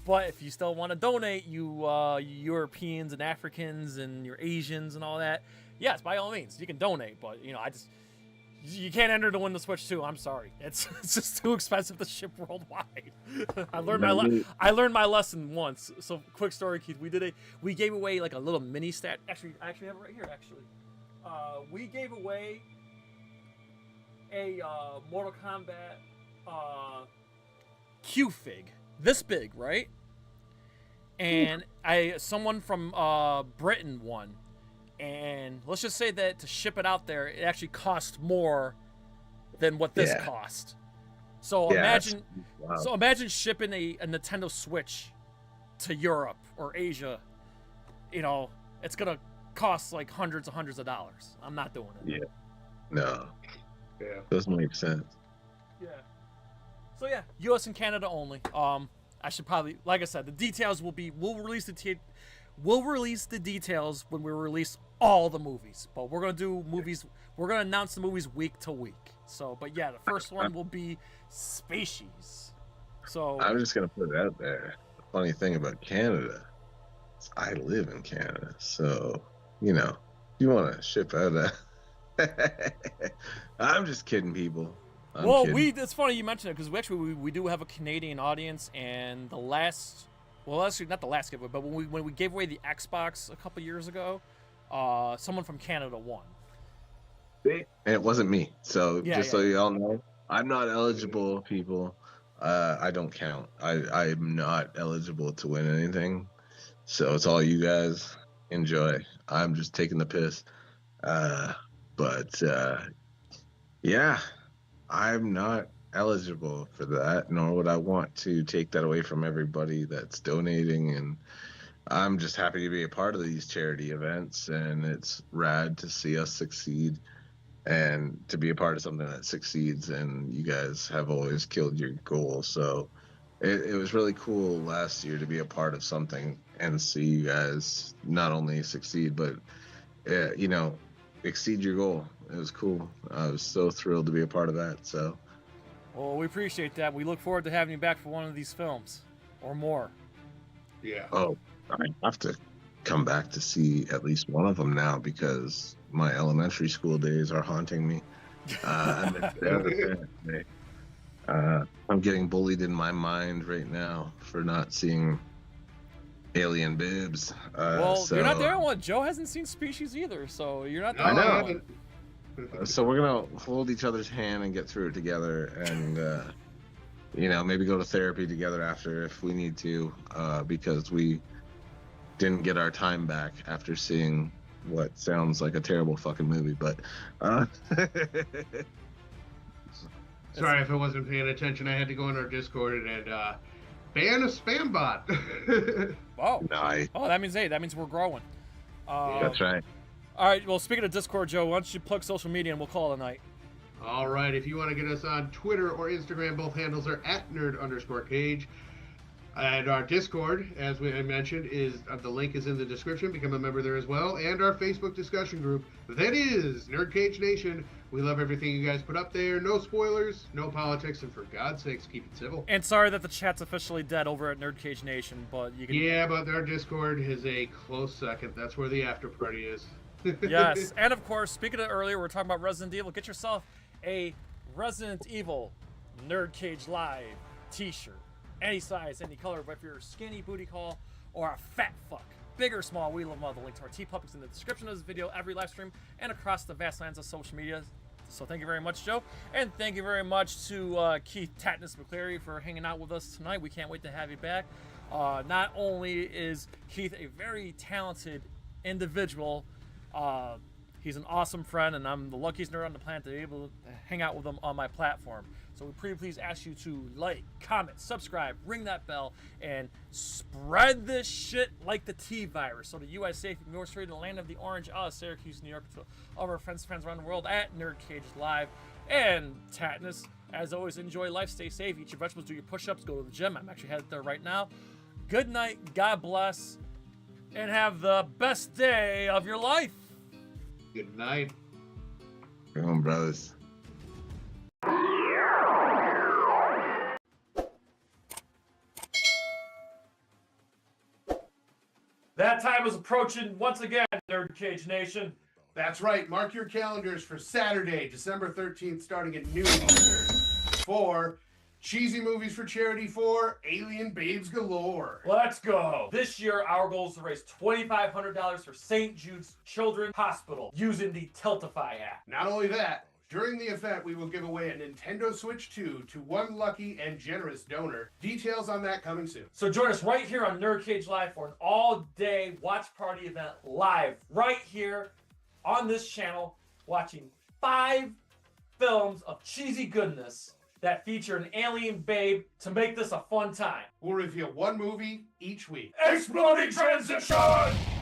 but if you still want to donate, you Europeans and Africans and your Asians and all that, yes, by all means, you can donate. But you can't enter to win the Switch 2. I'm sorry, it's just too expensive to ship worldwide. I learned my lesson once. So quick story, Keith. We gave away like a little mini stat. Actually, I actually have it right here. We gave away a Mortal Kombat Q-Fig. This big, right? And someone from Britain won, and let's just say that to ship it out there, it actually cost more than what this cost. So imagine shipping a Nintendo Switch to Europe or Asia. It's gonna cost like hundreds of dollars. I'm not doing it. Yeah. No. Yeah. Doesn't make sense. Yeah. So yeah, U.S. and Canada only. I should probably, like I said, the details we'll release the details when we release all the movies. But we're gonna do movies. We're gonna announce the movies week to week. So, but yeah, the first one will be Species. So I'm just gonna put it out there. The funny thing about Canada is I live in Canada, so you want to ship out. I'm just kidding, people. It's funny you mentioned it because we do have a Canadian audience, and actually not the last giveaway, but when we gave away the Xbox a couple years ago, someone from Canada won. And it wasn't me. So so you all know, I'm not eligible, people. I don't count. I'm not eligible to win anything. So it's all you guys. Enjoy. I'm just taking the piss. Yeah. I'm not eligible for that, nor would I want to take that away from everybody that's donating. And I'm just happy to be a part of these charity events, and it's rad to see us succeed and to be a part of something that succeeds. And you guys have always killed your goal. So it was really cool last year to be a part of something and see you guys not only succeed, but, exceed your goal. It was cool. I was so thrilled to be a part of that. So, well, we appreciate that. We look forward to having you back for one of these films or more. Yeah. Oh, I have to come back to see at least one of them now because my elementary school days are haunting me. I'm getting bullied in my mind right now for not seeing Alien Bibs. You're not the only one. Joe hasn't seen Species either, so you're not the only one. So we're gonna hold each other's hand and get through it together, and maybe go to therapy together after if we need to, because we didn't get our time back after seeing what sounds like a terrible fucking movie. But sorry if I wasn't paying attention. I had to go in our Discord and ban a spam bot. Oh, nice. Oh, that means we're growing. That's right. All right. Well, speaking of Discord, Joe, why don't you plug social media and we'll call it a night. All right. If you want to get us on Twitter or Instagram, both handles are @nerd_cage. And our Discord, as we mentioned, is the link is in the description. Become a member there as well. And our Facebook discussion group, that is NerdCage Nation. We love everything you guys put up there. No spoilers, no politics, and for God's sakes, keep it civil. And sorry that the chat's officially dead over at NerdCage Nation, but you can... Yeah, but our Discord is a close second. That's where the after party is. Yes, and of course, speaking of earlier, we're talking about Resident Evil. Get yourself a Resident Evil NerdCage Live t-shirt. Any size, any color, but if you're a skinny booty call or a fat fuck, big or small, we love all the link to our TeePublic in the description of this video, every live stream, and across the vast lands of social media. So thank you very much, Joe, and thank you very much to Keith "TATTNESS McCleary" for hanging out with us tonight. We can't wait to have you back. Not only is Keith a very talented individual, he's an awesome friend, and I'm the luckiest nerd on the planet to be able to hang out with him on my platform. So we pretty please ask you to like, comment, subscribe, ring that bell, and spread this shit like the T-virus. So that you guys safe, yours free to the land of the orange, Syracuse, New York, to all of our friends around the world at NerdCage Live. And TATTNESS, as always, enjoy life, stay safe, eat your vegetables, do your push-ups, go to the gym. I'm actually headed there right now. Good night, God bless, and have the best day of your life. Good night. Come on, brothers. That time is approaching once again, NerdCage Nation. That's right. Mark your calendars for Saturday, December 13th, starting at noon Eastern, for Cheesy Movies for Charity for Alien Babes Galore. Let's go. This year, our goal is to raise $2,500 for St. Jude's Children's Hospital using the Tiltify app. Not only that, during the event, we will give away a Nintendo Switch 2 to one lucky and generous donor. Details on that coming soon. So join us right here on NerdCage Live for an all-day watch party event live right here on this channel, watching 5 films of cheesy goodness that feature an alien babe to make this a fun time. We'll reveal one movie each week. Exploding transition!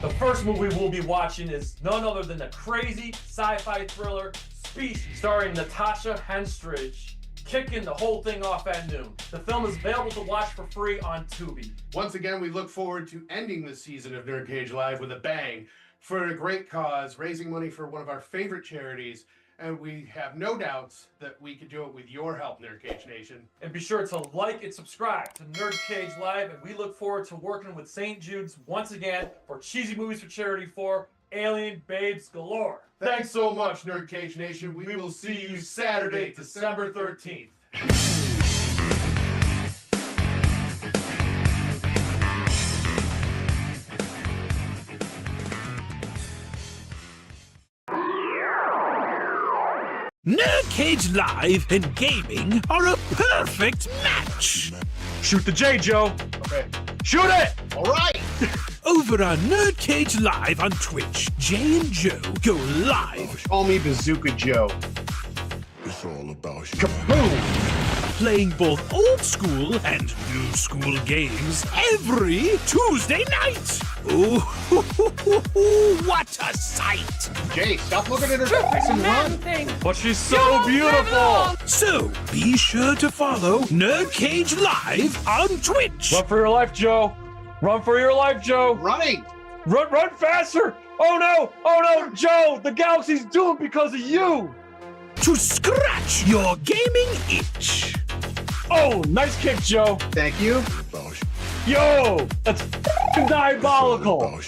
The first movie we'll be watching is none other than the crazy sci-fi thriller Species, starring Natasha Henstridge, kicking the whole thing off at noon. The film is available to watch for free on Tubi. Once again, we look forward to ending this season of NerdCage Live with a bang for a great cause, raising money for one of our favorite charities. And we have no doubts that we could do it with your help, NerdCage Nation. And be sure to like and subscribe to NerdCage Live, and we look forward to working with St. Jude's once again for Cheesy Movies for Charity for Alien Babes Galore. Thanks so much, NerdCage Nation. We will see you Saturday, December 13th. NerdCage Live and gaming are a perfect match. Shoot the J, Joe. Okay. Shoot it! All right. Over on NerdCage Live on Twitch, Jay and Joe go live. Call me Bazooka Joe. It's all about you. Kaboom! Playing both old school and new school games every Tuesday night. Ooh, what a sight! Jay, stop looking at her face and run. But she's so beautiful! So be sure to follow NerdCage Live on Twitch. Run for your life, Joe. Run for your life, Joe. Running. Run faster. Oh no, Joe. The galaxy's doomed because of you. To scratch your gaming itch. Oh, nice kick, Joe. Thank you. Yo, that's diabolical.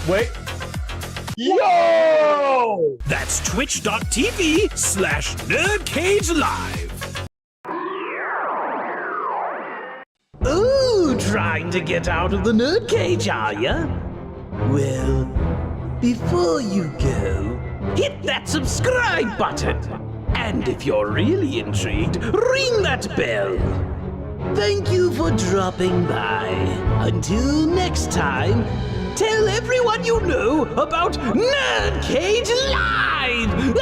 Wait. Yo! That's twitch.tv/NerdCage Live. Ooh, trying to get out of the nerd cage, are ya? Well, before you go, hit that subscribe button. And if you're really intrigued, ring that bell. Thank you for dropping by. Until next time, tell everyone you know about NerdCage Live!